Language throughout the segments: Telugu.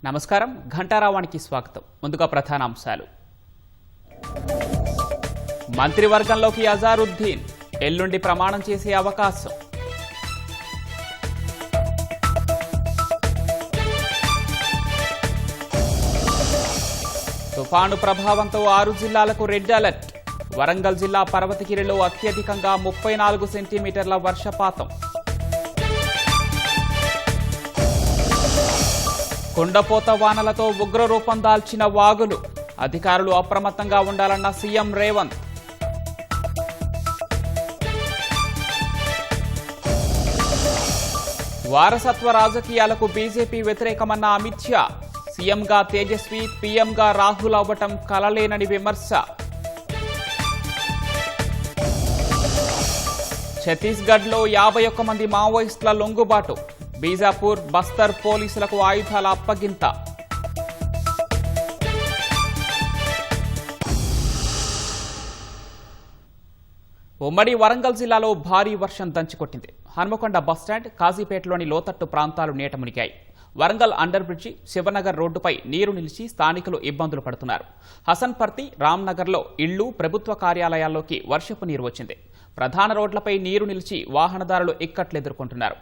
నమస్కారం ఘంటారావానికి స్వాగతం. ముందుగా ప్రధానాంశాలు. మంత్రివర్గంలోకి అజారుద్దీన్ ఎల్లుండి ప్రమాణం చేసే అవకాశం. తుఫాను ప్రభావంతో 6 జిల్లాలకు రెడ్ అలర్ట్. వరంగల్ జిల్లా పర్వతగిరిలో అత్యధికంగా 34 సెంటీమీటర్ల వర్షపాతం. కుండపోత వానలతో ఉగ్రరూపం దాల్చిన వాగులు. అధికారులు అప్రమత్తంగా ఉండాలన్న సీఎం రేవంత్. వారసత్వ రాజకీయాలకు బీజేపీ వ్యతిరేకమన్న అమిత్ షా. సీఎంగా తేజస్వి, పీఎంగా రాహుల్ అవ్వటం కలలేనని విమర్శ. ఛత్తీస్గఢ్లో 51 మంది మావోయిస్టుల లొంగుబాటు. బీజాపూర్, బస్తర్ పోలీసులకు ఆయుధాల అప్పగింత. ఉమ్మడి వరంగల్ జిల్లాలో భారీ వర్షం దంచికొట్టింది. హన్మకొండ బస్టాండ్, కాజీపేటలోని లోతట్టు ప్రాంతాలు నీట మునిగాయి. వరంగల్ అండర్ బ్రిడ్జి, శివనగర్ రోడ్డుపై నీరు నిలిచి స్థానికులు ఇబ్బందులు పడుతున్నారు. హసన్పర్తి, రామ్నగర్లో ఇళ్లు, ప్రభుత్వ కార్యాలయాల్లోకి వర్షపు నీరు వచ్చింది. ప్రధాన రోడ్లపై నీరు నిలిచి వాహనదారులు ఇక్కట్లు ఎదుర్కొంటున్నారు.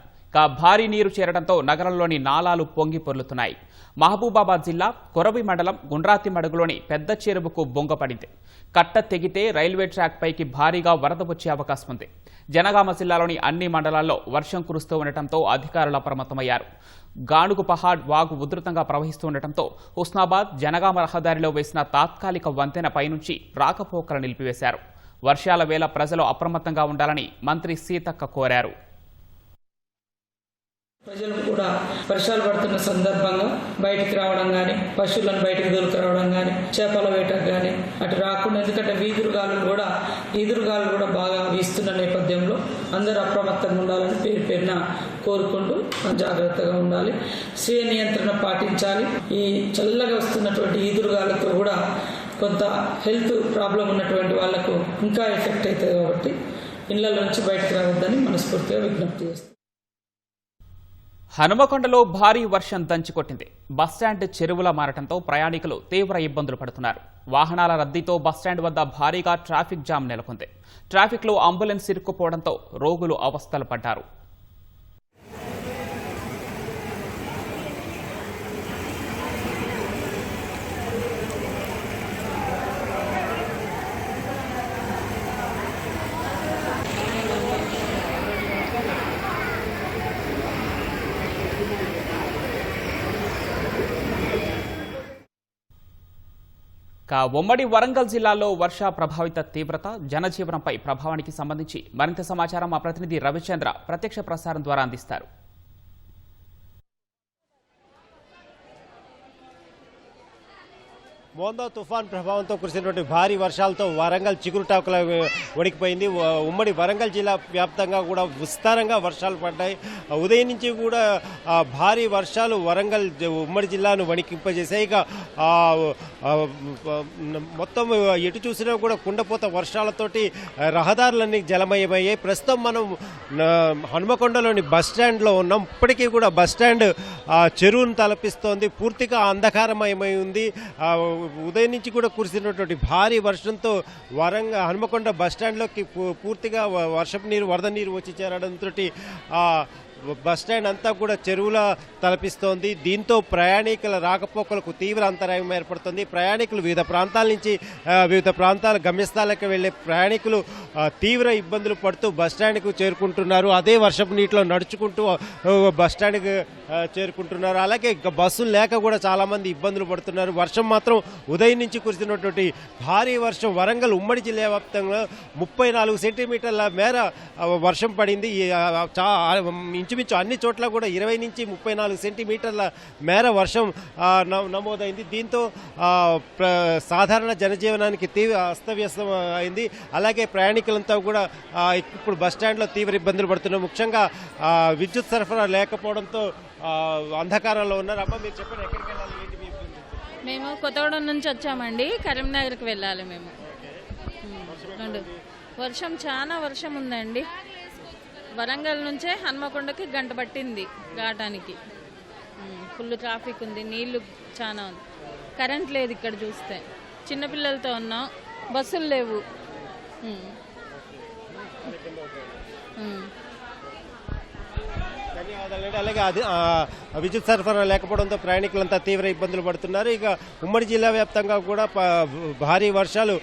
భారీ నీరు చేరడంతో నగరంలోని నాలాలు పొంగి పొర్లుతున్నాయి. మహబూబాబాద్ జిల్లా కొరవి మండలం గుండ్రాతిమడుగులోని పెద్ద చెరువుకు బొంగపడింది. కట్ట తెగితే రైల్వే ట్రాక్ పైకి భారీగా వరద వచ్చే అవకాశం ఉంది. జనగామ జిల్లాలోని అన్ని మండలాల్లో వర్షం కురుస్తూ ఉండటంతో అధికారులు అప్రమత్తమయ్యారు. గానుగు పహాడ్ వాగు ఉధృతంగా ప్రవహిస్తూ ఉండటంతో హుస్నాబాద్ జనగామ రహదారిలో వేసిన తాత్కాలిక వంతెన పైనుంచి రాకపోకలు నిలిపివేశారు. వర్షాల వేళ ప్రజలు అప్రమత్తంగా ఉండాలని మంత్రి సీతక్క కోరారు. ప్రజలు కూడా వర్షాలు పడుతున్న సందర్భంగా బయటికి రావడం కానీ, పశువులను బయటకు దొరికిరావడం కానీ, చేపల వేటకు కానీ అటు రాకుండా, ఎందుకంటే ఈదురుగాలు కూడా బాగా వీస్తున్న నేపథ్యంలో అందరూ అప్రమత్తంగా ఉండాలని పేరున కోరుకుంటూ జాగ్రత్తగా ఉండాలి. స్వీయ నియంత్రణ పాటించాలి. ఈ చల్లగా వస్తున్నటువంటి ఈదురుగాలతో కూడా కొంత హెల్త్ ప్రాబ్లం ఉన్నటువంటి వాళ్లకు ఇంకా ఎఫెక్ట్ అవుతుంది. కాబట్టి ఇళ్ల నుంచి బయటకు రావద్దని మనస్ఫూర్తిగా విజ్ఞప్తి చేస్తాం. హనుమకొండలో భారీ వర్షం దంచికొట్టింది. బస్టాండ్ చెరువులా మారటంతో ప్రయాణికులు తీవ్ర ఇబ్బందులు పడుతున్నారు. వాహనాల రద్దీతో బస్టాండ్ వద్ద భారీగా ట్రాఫిక్ జామ్ నెలకొంది. ట్రాఫిక్లో అంబులెన్స్ ఇరుక్కుపోవడంతో రోగులు అవస్థలు పడ్డారు. ఉమ్మడి వరంగల్ జిల్లాలో వర్ష ప్రభావిత తీవ్రత, జనజీవనంపై ప్రభావానికి సంబంధించి మరింత సమాచారం మా ప్రతినిధి రవిచంద్ర ప్రత్యక్ష ప్రసారం ద్వారా అందిస్తారు. మోందా తుఫాన్ ప్రభావంతో కురిసినటువంటి భారీ వర్షాలతో వరంగల్ చిగురుటాకుల వణికిపోయింది. ఉమ్మడి వరంగల్ జిల్లా వ్యాప్తంగా కూడా విస్తారంగా వర్షాలు పడ్డాయి. ఉదయం నుంచి కూడా భారీ వర్షాలు వరంగల్ ఉమ్మడి జిల్లాను వణికింపజేశాయి. ఇక మొత్తం ఎటు చూసినా కూడా కుండపోత వర్షాలతోటి రహదారులన్నీ జలమయమయ్యాయి. ప్రస్తుతం మనం హనుమకొండలోని బస్టాండ్లో ఉన్నాం. ఇప్పటికీ కూడా బస్టాండ్ చెరువును తలపిస్తోంది. పూర్తిగా అంధకారమయమై ఉంది. ఉదయం నుంచి కూడా కురిసినటువంటి భారీ వర్షంతో హనుమకొండ బస్టాండ్లోకి పూర్తిగా వరద నీరు వచ్చి చేరడంతో బస్టాండ్ అంతా కూడా చెరువులా తలపిస్తోంది. దీంతో ప్రయాణికుల రాకపోకలకు తీవ్ర అంతరాయం ఏర్పడుతుంది. ప్రయాణికులు వివిధ ప్రాంతాల గమ్యస్థానాలకు వెళ్లే ప్రయాణికులు తీవ్ర ఇబ్బందులు పడుతూ బస్టాండ్కు చేరుకుంటున్నారు. అదే వర్షపు నీటిలో నడుచుకుంటూ బస్టాండ్కి చేరుకుంటున్నారు. అలాగే బస్సులు లేక కూడా చాలామంది ఇబ్బందులు పడుతున్నారు. వర్షం మాత్రం ఉదయం నుంచి కురిసినటువంటి భారీ వర్షం వరంగల్ ఉమ్మడి జిల్లా వ్యాప్తంగా 34 సెంటీమీటర్ల మేర వర్షం పడింది. ఇంచుమించు అన్ని చోట్ల కూడా 20 నుంచి 34 సెంటీమీటర్ల మేర వర్షం నమోదైంది. దీంతో సాధారణ జనజీవనానికి తీవ్ర అస్తవ్యస్తం అయింది. అలాగే ప్రయాణికులంతా కూడా ఇప్పుడు బస్టాండ్లో తీవ్ర ఇబ్బందులు పడుతున్నారు. ముఖ్యంగా విద్యుత్ సరఫరా లేకపోవడంతో అంధకారంలో ఉన్నారు. అమ్మ, మీరు చెప్పండి, ఎక్కడికి వెళ్ళాలి, ఏంటి మీ ఇబ్బంది? మేము కొత్తగూడెం నుంచి వచ్చామండి. కరీంనగర్కి వెళ్ళాలి మేము. వర్షం చాలా వర్షం ఉందండి. వరంగల్ నుంచే హన్మకొండకి గంట పట్టింది రావడానికి. ఫుల్ ట్రాఫిక్ ఉంది, నీళ్లు చాలా ఉంది. కరెంట్ లేదు ఇక్కడ చూస్తే. చిన్నపిల్లలతో ఉన్నాం, బస్సులు లేవు. ధన్యవాదాలండి. అలాగే అది విద్యుత్ సరఫరా లేకపోవడంతో ప్రయాణికులంతా తీవ్ర ఇబ్బందులు పడుతున్నారు. ఇక ఉమ్మడి జిల్లా వ్యాప్తంగా కూడా భారీ వర్షాలు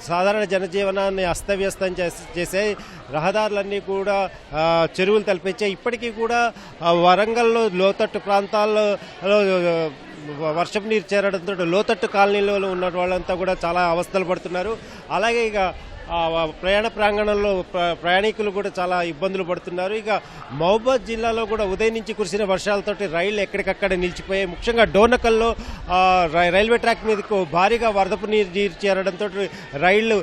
సాధారణ జనజీవనాన్ని అస్తవ్యస్తం చేసాయి. రహదారులన్నీ కూడా చెరువులు తలపించాయి. ఇప్పటికీ కూడా వరంగల్లో లోతట్టు ప్రాంతాల్లో వర్షపు నీరు చేరడంతో లోతట్టు కాలనీలో ఉన్న వాళ్ళంతా కూడా చాలా అవస్థలు పడుతున్నారు. అలాగే ఇక ప్రయాణ ప్రాంగణంలో ప్రయాణికులు కూడా చాలా ఇబ్బందులు పడుతున్నారు. ఇక మహబూబాద్ జిల్లాలో కూడా ఉదయం నుంచి కురిసిన వర్షాలతోటి రైళ్లు ఎక్కడికక్కడ నిలిచిపోయాయి. ముఖ్యంగా డోర్నకల్లో రైల్వే ట్రాక్ మీదకు భారీగా వరదపు నీరు చేరడంతో రైళ్లు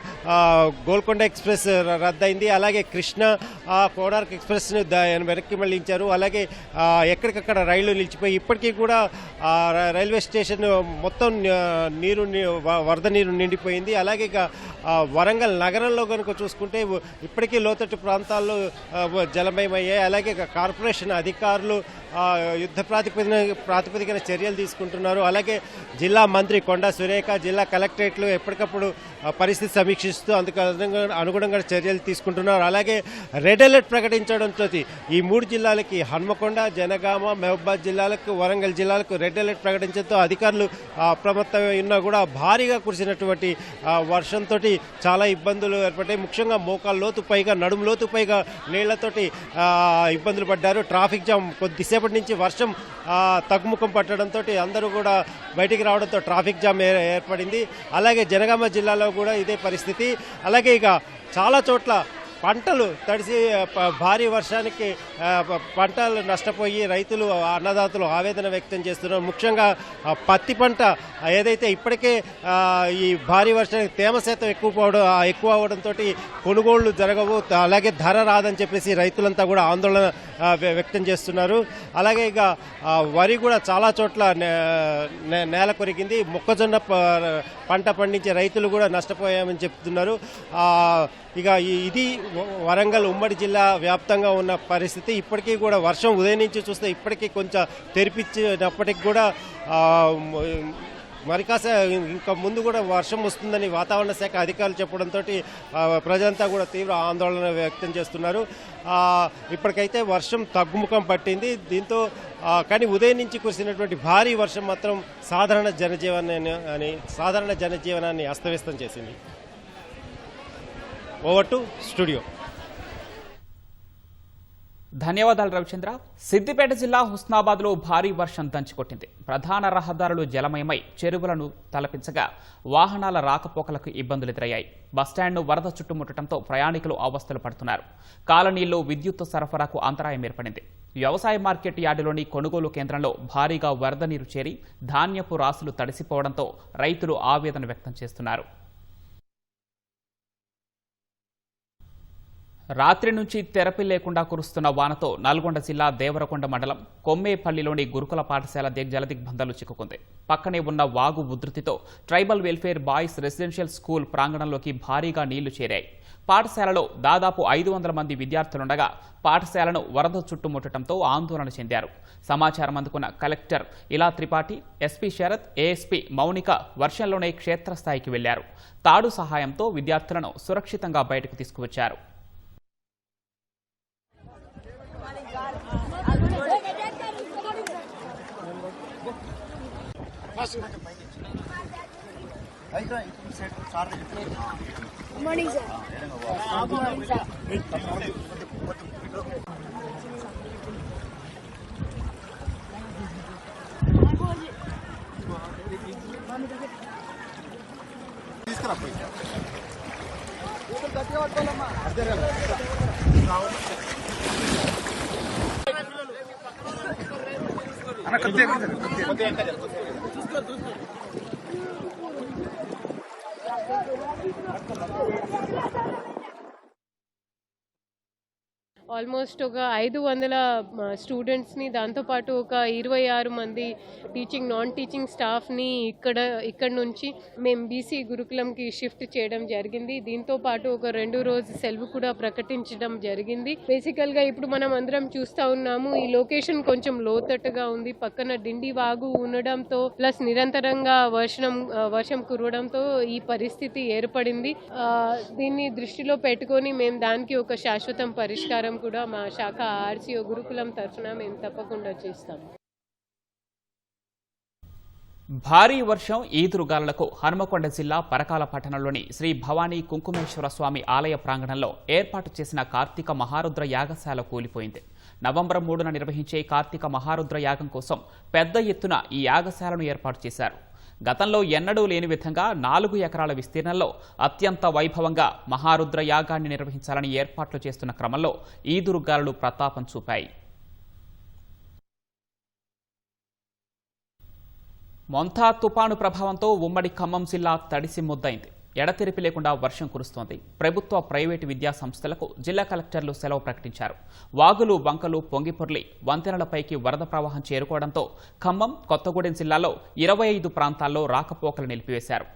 గోల్కొండ ఎక్స్ప్రెస్ రద్దయింది. అలాగే కృష్ణ కోడార్క్ ఎక్స్ప్రెస్ను వెనక్కి మళ్లించారు. అలాగే ఎక్కడికక్కడ రైళ్లు నిలిచిపోయి ఇప్పటికీ కూడా రైల్వే స్టేషన్ మొత్తం వరద నీరు నిండిపోయింది. అలాగే ఇక వరంగల్ నగరంలో కనుక చూసుకుంటే ఇప్పటికీ లోతట్టు ప్రాంతాల్లో జలమయమయ్యాయి. అలాగే కార్పొరేషన్ అధికారులు యుద్ధ ప్రాతిపదికన చర్యలు తీసుకుంటున్నారు. అలాగే జిల్లా మంత్రి కొండా సురేఖ జిల్లా కలెక్టరేట్లు ఎప్పటికప్పుడు పరిస్థితి సమీక్షిస్తూ అందుకు అనుగుణంగా చర్యలు తీసుకుంటున్నారు. అలాగే రెడ్ అలర్ట్ ప్రకటించడంతో ఈ 3 జిల్లాలకి హన్మకొండ, జనగామ, మహబూబాద్ జిల్లాలకు, వరంగల్ జిల్లాలకు రెడ్ అలర్ట్ ప్రకటించడంతో అధికారులు అప్రమత్తమై ఉన్నా కూడా భారీగా కురిసినటువంటి వర్షంతో చాలా ఇబ్బందులు ఏర్పడ్డాయి. ముఖ్యంగా మోకాళ్ళ లోతు పైగా నడుము లోతు పైగా నీళ్లతోటి ఇబ్బందులు పడ్డారు. ట్రాఫిక్ జామ్ కొద్దిసేపటి నుంచి వర్షం తగ్గుముఖం పట్టడంతో అందరూ కూడా బయటికి రావడంతో ట్రాఫిక్ జామ్ ఏర్పడింది. అలాగే జనగామ జిల్లాలో కూడా ఇదే పరిస్థితి. అలాగే ఇక చాలా చోట్ల పంటలు తడిసి భారీ వర్షానికి పంటలు నష్టపోయి రైతులు అన్నదాతలు ఆవేదన వ్యక్తం చేస్తున్నారు. ముఖ్యంగా పత్తి పంట ఏదైతే ఇప్పటికే ఈ భారీ వర్షానికి తేమ శాతం ఎక్కువ అవడంతో కొనుగోళ్లు జరగవు, అలాగే ధర రాదని చెప్పేసి రైతులంతా కూడా ఆందోళన వ్యక్తం చేస్తున్నారు. అలాగే ఇక వరి కూడా చాలా చోట్ల నేల కొరిగింది. మొక్కజొన్న పంట పండించే రైతులు కూడా నష్టపోయామని చెప్తున్నారు. ఇక ఇది వరంగల్ ఉమ్మడి జిల్లా వ్యాప్తంగా ఉన్న పరిస్థితి. ఇప్పటికీ కూడా వర్షం ఉదయం నుంచి చూస్తే ఇప్పటికీ కొంచెం తెరిపించినప్పటికి కూడా మరి కాస్త ఇంకా ముందు కూడా వర్షం వస్తుందని వాతావరణ శాఖ అధికారులు చెప్పడంతో ప్రజలంతా కూడా తీవ్ర ఆందోళన వ్యక్తం చేస్తున్నారు. ఇప్పటికైతే వర్షం తగ్గుముఖం పట్టింది. దీంతో కానీ ఉదయం నుంచి కురిసినటువంటి భారీ వర్షం మాత్రం సాధారణ జనజీవనాన్ని అస్తవ్యస్తం చేసింది. Over to studio. ధన్యవాదాలు రవిచంద్ర. సిద్దిపేట జిల్లా హుస్నాబాద్లో భారీ వర్షం దంచికొట్టింది. ప్రధాన రహదారులు జలమయమై చెరువులను తలపించగా వాహనాల రాకపోకలకు ఇబ్బందులు ఎదురయ్యాయి. బస్టాండ్ను వరద చుట్టుముట్టడంతో ప్రయాణికులు అవస్థలు పడుతున్నారు. కాలనీల్లో విద్యుత్ సరఫరాకు అంతరాయం ఏర్పడింది. వ్యవసాయ మార్కెట్ యార్డులోని కొనుగోలు కేంద్రంలో భారీగా వరద నీరు చేరి ధాన్యపు రాసులు తడిసిపోవడంతో రైతులు ఆవేదన వ్యక్తం చేస్తున్నారు. రాత్రి నుంచి తెరపి లేకుండా కురుస్తున్న వానతో నల్గొండ జిల్లా దేవరకొండ మండలం కొమ్మేపల్లిలోని గురుకుల పాఠశాల జలదిగ్బంధాలు చిక్కుకుంది. పక్కనే ఉన్న వాగు ఉధృతితో tribal welfare boys residential school ప్రాంగణంలోకి భారీగా నీళ్లు చేరాయి. పాఠశాలలో దాదాపు 500 మంది విద్యార్థులుండగా పాఠశాలను వరద చుట్టుముట్టడంతో ఆందోళన చెందారు. సమాచారం అందుకున్న కలెక్టర్ ఇలా త్రిపాఠి, ఎస్పీ శరత్, ఏఎస్పీ మౌనిక వర్షంలోనే క్షేత్రస్థాయికి వెళ్లారు. తాడు సహాయంతో విద్యార్థులను సురక్షితంగా బయటకు తీసుకువచ్చారు. Morning sir. తీసుకురా పోయి గట్టిగా పట్టుకోవాలమ్మా. ఆల్మోస్ట్ ఒక 500 స్టూడెంట్స్ని, దాంతోపాటు ఒక 26 మంది టీచింగ్ నాన్ టీచింగ్ స్టాఫ్ని ఇక్కడ నుంచి మేము బీసీ గురుకులంకి షిఫ్ట్ చేయడం జరిగింది. దీంతో పాటు ఒక 2 రోజు సెలవు కూడా ప్రకటించడం జరిగింది. బేసికల్గా ఇప్పుడు మనం అందరం చూస్తూ ఉన్నాము, ఈ లొకేషన్ కొంచెం లోతట్టుగా ఉంది. పక్కన డిండి వాగు ఉండడంతో ప్లస్ నిరంతరంగా వర్షం కురవడంతో ఈ పరిస్థితి ఏర్పడింది. దీన్ని దృష్టిలో పెట్టుకొని మేము దానికి ఒక శాశ్వతం పరిష్కారం కూడా మా శాఖ ఆర్సీఓ గురుకులం తరఫున మేము తప్పకుండా చేస్తాము. భారీ వర్షం ఈదురుగాలులకు హనుమకొండ జిల్లా పరకాల పట్టణంలోని శ్రీ భవానీ కుంకుమేశ్వర స్వామి ఆలయ ప్రాంగణంలో ఏర్పాటు చేసిన కార్తీక మహారుద్ర యాగశాల కూలిపోయింది. నవంబర్ 3న నిర్వహించే కార్తీక మహారుద్ర యాగం కోసం పెద్ద ఎత్తున ఈ యాగశాలను ఏర్పాటు చేశారు. గతంలో ఎన్నడూ లేని విధంగా 4 ఎకరాల విస్తీర్ణంలో అత్యంత వైభవంగా మహారుద్ర యాగాన్ని నిర్వహించాలని ఏర్పాట్లు చేస్తున్న క్రమంలో ఈదురుగాలులు ప్రతాపం చూపాయి. మొంతా తుపాను ప్రభావంతో ఉమ్మడి ఖమ్మం జిల్లా తడిసి ముద్దైంది. ఎడతెరిపి లేకుండా వర్షం కురుస్తోంది. ప్రభుత్వ ప్రైవేటు విద్యా సంస్థలకు జిల్లా కలెక్టర్లు సెలవు ప్రకటించారు. వాగులు వంకలు పొంగిపొర్లి వంతెనలపైకి వరద ప్రవాహం చేరుకోవడంతో ఖమ్మం, కొత్తగూడెం జిల్లాలో 25 ప్రాంతాల్లో రాకపోకలు నిలిపివేశారు.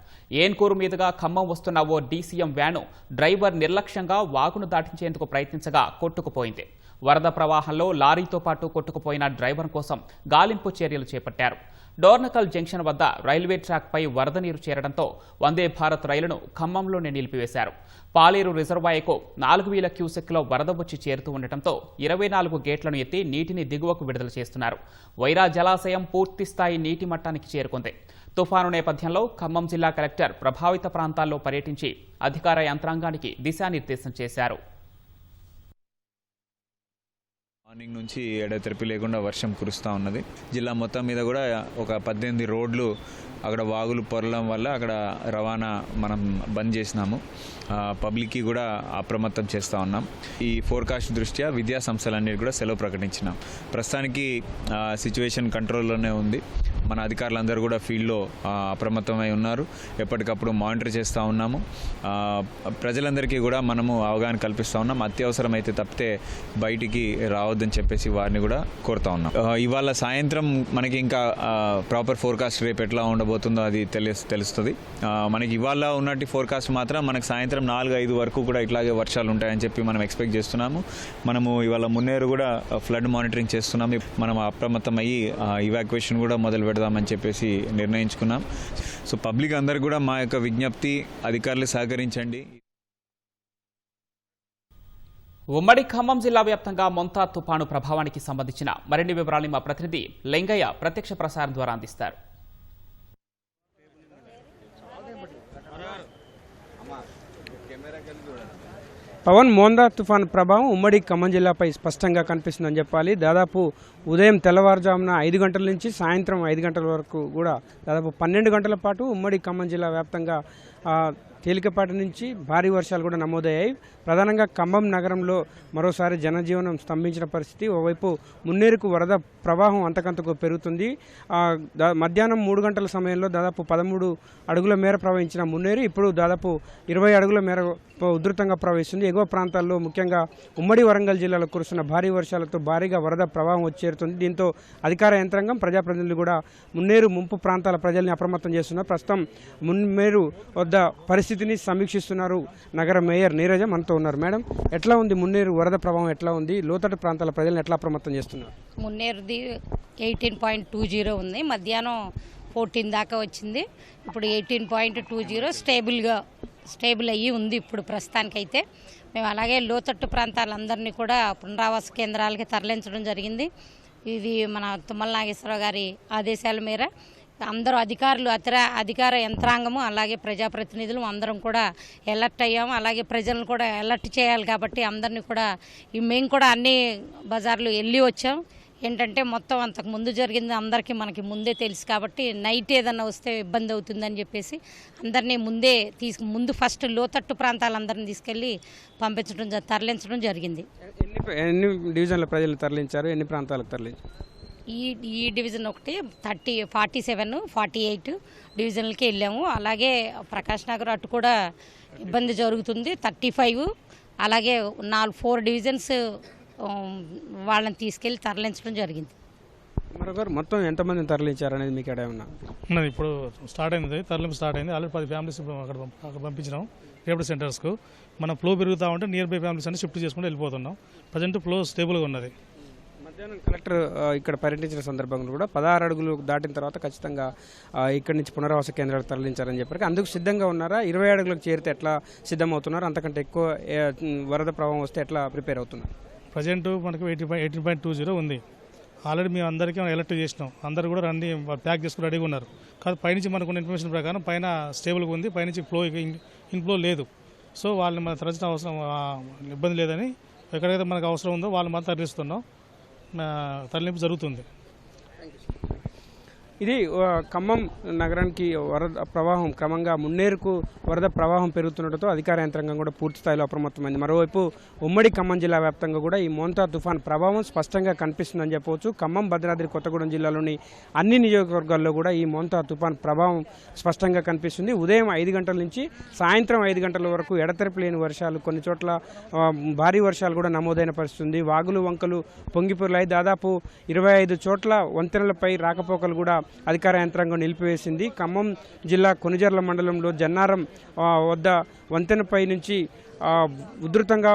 ఏన్కూరు మీదుగా ఖమ్మం వస్తున్న ఓ డీసీఎం వ్యాను డ్రైవర్ నిర్లక్ష్యంగా వాగును దాటించేందుకు ప్రయత్నించగా కొట్టుకుపోయింది. వరద ప్రవాహంలో లారీతో పాటు కొట్టుకుపోయిన డ్రైవర్ కోసం గాలింపు చర్యలు చేపట్టారు. డోర్నకల్ జంక్షన్ వద్ద రైల్వే ట్రాక్పై వరద నీరు చేరడంతో వందే భారత్ రైలును ఖమ్మంలోనే నిలిపివేశారు. పాలేరు రిజర్వాయర్కు 4000 క్యూసెక్లో వరద వచ్చి చేరుతూ ఉండటంతో 24 గేట్లను ఎత్తి నీటిని దిగువకు విడుదల చేస్తున్నారు. వైరా జలాశయం పూర్తిస్థాయి నీటి మట్టానికి చేరుకుంది. తుఫాను నేపథ్యంలో ఖమ్మం జిల్లా కలెక్టర్ ప్రభావిత ప్రాంతాల్లో పర్యటించి అధికార యంత్రాంగానికి దిశానిర్దేశం చేశారు. మార్నింగ్ నుంచి ఎడతెరిపి లేకుండా వర్షం కురుస్తూ ఉన్నది. జిల్లా మొత్తం మీద కూడా ఒక 18 రోడ్లు అక్కడ వాగులు పొరలం వల్ల అక్కడ రవాణా మనం బంద్ చేసినాము. పబ్లిక్కి కూడా అప్రమత్తం చేస్తూ ఉన్నాం. ఈ ఫోర్కాస్ట్ దృష్ట్యా విద్యా సంస్థలన్నిటి కూడా సెలవు ప్రకటించినాం. ప్రస్తుతానికి సిచ్యువేషన్ కంట్రోల్లోనే ఉంది. మన అధికారులందరూ కూడా ఫీల్డ్లో అప్రమత్తమై ఉన్నారు. ఎప్పటికప్పుడు మానిటర్ చేస్తూ ఉన్నాము. ప్రజలందరికీ కూడా మనము అవగాహన కల్పిస్తూ ఉన్నాం. అత్యవసరం అయితే తప్పితే బయటికి రావద్దని చెప్పేసి వారిని కూడా కోరుతా ఉన్నాం. ఇవాళ సాయంత్రం మనకి ఇంకా ప్రాపర్ ఫోర్కాస్ట్ రేపు ఎట్లా ఉండబోతుందో అది తెలుస్తుంది. మనకి ఇవాళ ఉన్నట్టు ఫోర్కాస్ట్ మాత్రం మనకి సాయంత్రం 4-5 వరకు కూడా ఇట్లాగే వర్షాలు ఉంటాయని చెప్పి మనం ఎక్స్పెక్ట్ చేస్తున్నాము. మనము ఇవాళ మున్నేరు కూడా ఫ్లడ్ మానిటరింగ్ చేస్తున్నాము. మనం అప్రమత్తం అయ్యి ఇవాక్యుయేషన్ కూడా మొదలు పెడదామని చెప్పేసి నిర్ణయించుకున్నాం. సో పబ్లిక్ అందరు కూడా మా యొక్క విజ్ఞప్తి, అధికారులు సహకరించండి. ఉమ్మడి ఖమ్మం జిల్లా వ్యాప్తంగా మొంతా తుపాను ప్రభావానికి సంబంధించిన మరిన్ని వివరాలు మా ప్రతినిధి లింగయ్య ప్రత్యక్ష ప్రసారం ద్వారా అందిస్తారు. పవన్, మోందా తుఫాను ప్రభావం ఉమ్మడి ఖమ్మం జిల్లాపై స్పష్టంగా కనిపిస్తుందని చెప్పాలి. దాదాపు ఉదయం తెల్లవారుజామున 5 గంటల నుంచి సాయంత్రం 5 గంటల వరకు కూడా దాదాపు 12 గంటల పాటు ఉమ్మడి ఖమ్మం జిల్లా వ్యాప్తంగా తేలికపాటి నుంచి భారీ వర్షాలు కూడా నమోదయ్యాయి. ప్రధానంగా ఖమ్మం నగరంలో మరోసారి జనజీవనం స్తంభించిన పరిస్థితి. ఓవైపు మున్నేరుకు వరద ప్రవాహం అంతకంతకు పెరుగుతుంది. మధ్యాహ్నం 3 గంటల సమయంలో దాదాపు 13 అడుగుల మేర ప్రవహించిన మున్నేరు ఇప్పుడు దాదాపు 20 అడుగుల మేర ఉధృతంగా ప్రవహిస్తుంది. ఎగువ ప్రాంతాల్లో ముఖ్యంగా ఉమ్మడి వరంగల్ జిల్లాలో కురుస్తున్న భారీ వర్షాలతో భారీగా వరద ప్రవాహం వచ్చేరుతుంది. దీంతో అధికార యంత్రాంగం, ప్రజాప్రతినిధులు కూడా మున్నేరు ముంపు ప్రాంతాల ప్రజల్ని అప్రమత్తం చేస్తున్నారు. ప్రస్తుతం మున్నేరు వద్ద పరిస్థితిని సమీక్షిస్తున్నారు నగర మేయర్ నీరజ మనతో ఉన్నారు. మేడం, ఎట్లా ఉంది మున్నేరు వరద ప్రభావం, ఎట్లా ఉంది? లోతట్టు ప్రాంతాల ప్రజలను ఎట్లా అప్రమత్తం చేస్తున్నారు? మున్నేరుది 18.20 ఉంది. మధ్యాహ్నం 14 దాకా వచ్చింది. ఇప్పుడు 18.20 స్టేబుల్ అయ్యి ఉంది ఇప్పుడు ప్రస్తుతానికైతే. మేము అలాగే లోతట్టు ప్రాంతాలందరినీ కూడా పునరావాస కేంద్రాలకి తరలించడం జరిగింది. ఇది మన తుమ్మల నాగేశ్వరరావు గారి ఆదేశాల మేర అందరూ అధికార యంత్రాంగము అలాగే ప్రజాప్రతినిధులు అందరం కూడా అలర్ట్ అయ్యాము. అలాగే ప్రజలను కూడా అలర్ట్ చేయాలి కాబట్టి అందరినీ కూడా మేము కూడా అన్ని బజార్లు వెళ్ళి వచ్చాం. ఏంటంటే మొత్తం అంతకు ముందు జరిగింది అందరికీ మనకి ముందే తెలుసు కాబట్టి నైట్ ఏదన్నా వస్తే ఇబ్బంది అవుతుందని చెప్పేసి అందరినీ ముందు ఫస్ట్ లోతట్టు ప్రాంతాలందరినీ తీసుకెళ్ళి తరలించడం జరిగింది. ఎన్ని డివిజన్ల ప్రజలు తరలించారు? ఎన్ని ప్రాంతాలకు తరలించారు? ఈ డివిజన్ ఒకటి 47, 48 డివిజన్లకి వెళ్ళాము. అలాగే ప్రకాష్ నగర్ అటు కూడా ఇబ్బంది జరుగుతుంది. 35 అలాగే 4 డివిజన్స్ వాళ్ళని తీసుకెళ్ళి తరలించడం జరిగింది. మరొకరు మొత్తం ఎంతమందిని తరలించారు అనేది మీకు ఏమైనా ఉన్నది? ఇప్పుడు స్టార్ట్ అయింది, తరలింపు స్టార్ట్ అయింది. ఆల్రెడీ 10 ఫ్యామిలీస్ అక్కడ పంపించినాం రిహాబిలిటేషన్ సెంటర్స్కు. మనం ఫ్లో పెరుగుతూ ఉంటే నియర్ బై ఫ్యామిలీస్ అన్ని షిఫ్ట్ చేసుకుంటూ వెళ్ళిపోతున్నాం. ప్రజెంట్ ఫ్లో స్టేబుల్గా ఉన్నది. మధ్యాహ్నం కలెక్టర్ ఇక్కడ పర్యటించిన సందర్భంలో కూడా 16 అడుగులు దాటిన తర్వాత ఖచ్చితంగా ఇక్కడి నుంచి పునరావాస కేంద్రాలకు తరలించారని చెప్పారు. అందుకు సిద్ధంగా ఉన్నారా? 20 అడుగులకు చేరితే ఎట్లా సిద్ధమవుతున్నారు? అంతకంటే ఎక్కువ వరద ప్రభావం వస్తే ఎట్లా ప్రిపేర్ అవుతున్నారు? ప్రజెంట్ మనకు 18.20 ఉంది. ఆల్రెడీ మేము అందరికీ అలర్ట్ చేసినాం. అందరూ కూడా రండి ప్యాక్ చేసుకుని రెడీగా ఉన్నారు. కాదు పైనుంచి మనకున్న ఇన్ఫర్మేషన్ ప్రకారం పైన స్టేబుల్గా ఉంది, పైనుంచి ఇన్ఫ్లో లేదు. సో వాళ్ళని మనం తరలించిన అవసరం ఇబ్బంది లేదని ఎక్కడైతే మనకు అవసరం ఉందో వాళ్ళు మనం తరలిస్తున్నాం. తరలింపు జరుగుతుంది. ఇది ఖమ్మం నగరానికి వరద ప్రవాహం క్రమంగా మున్నేరుకు వరద ప్రవాహం పెరుగుతుండటంతో అధికార యంత్రాంగం కూడా పూర్తి స్థాయిలో అప్రమత్తమైంది. మరోవైపు ఉమ్మడి ఖమ్మం జిల్లా వ్యాప్తంగా కూడా ఈ మోంతా తుఫాన్ ప్రభావం స్పష్టంగా కనిపిస్తుందని చెప్పవచ్చు. ఖమ్మం, భద్రాద్రి కొత్తగూడెం జిల్లాలోని అన్ని నియోజకవర్గాల్లో కూడా ఈ మోంతా తుఫాన్ ప్రభావం స్పష్టంగా కనిపిస్తుంది. ఉదయం 5 గంటల నుంచి సాయంత్రం 5 గంటల వరకు ఎడతెరపి లేని వర్షాలు, కొన్ని చోట్ల భారీ వర్షాలు కూడా నమోదైన పరిస్థితుంది. వాగులు వంకలు పొంగిపొర్లాయి. దాదాపు 25 చోట్ల వంతెనలపై రాకపోకలు కూడా అధికార యంత్రాంగం నిలిపివేసింది. ఖమ్మం జిల్లా కొనిజర్ల మండలంలో జన్నారం వద్ద వంతెనపై నుంచి ఉధృతంగా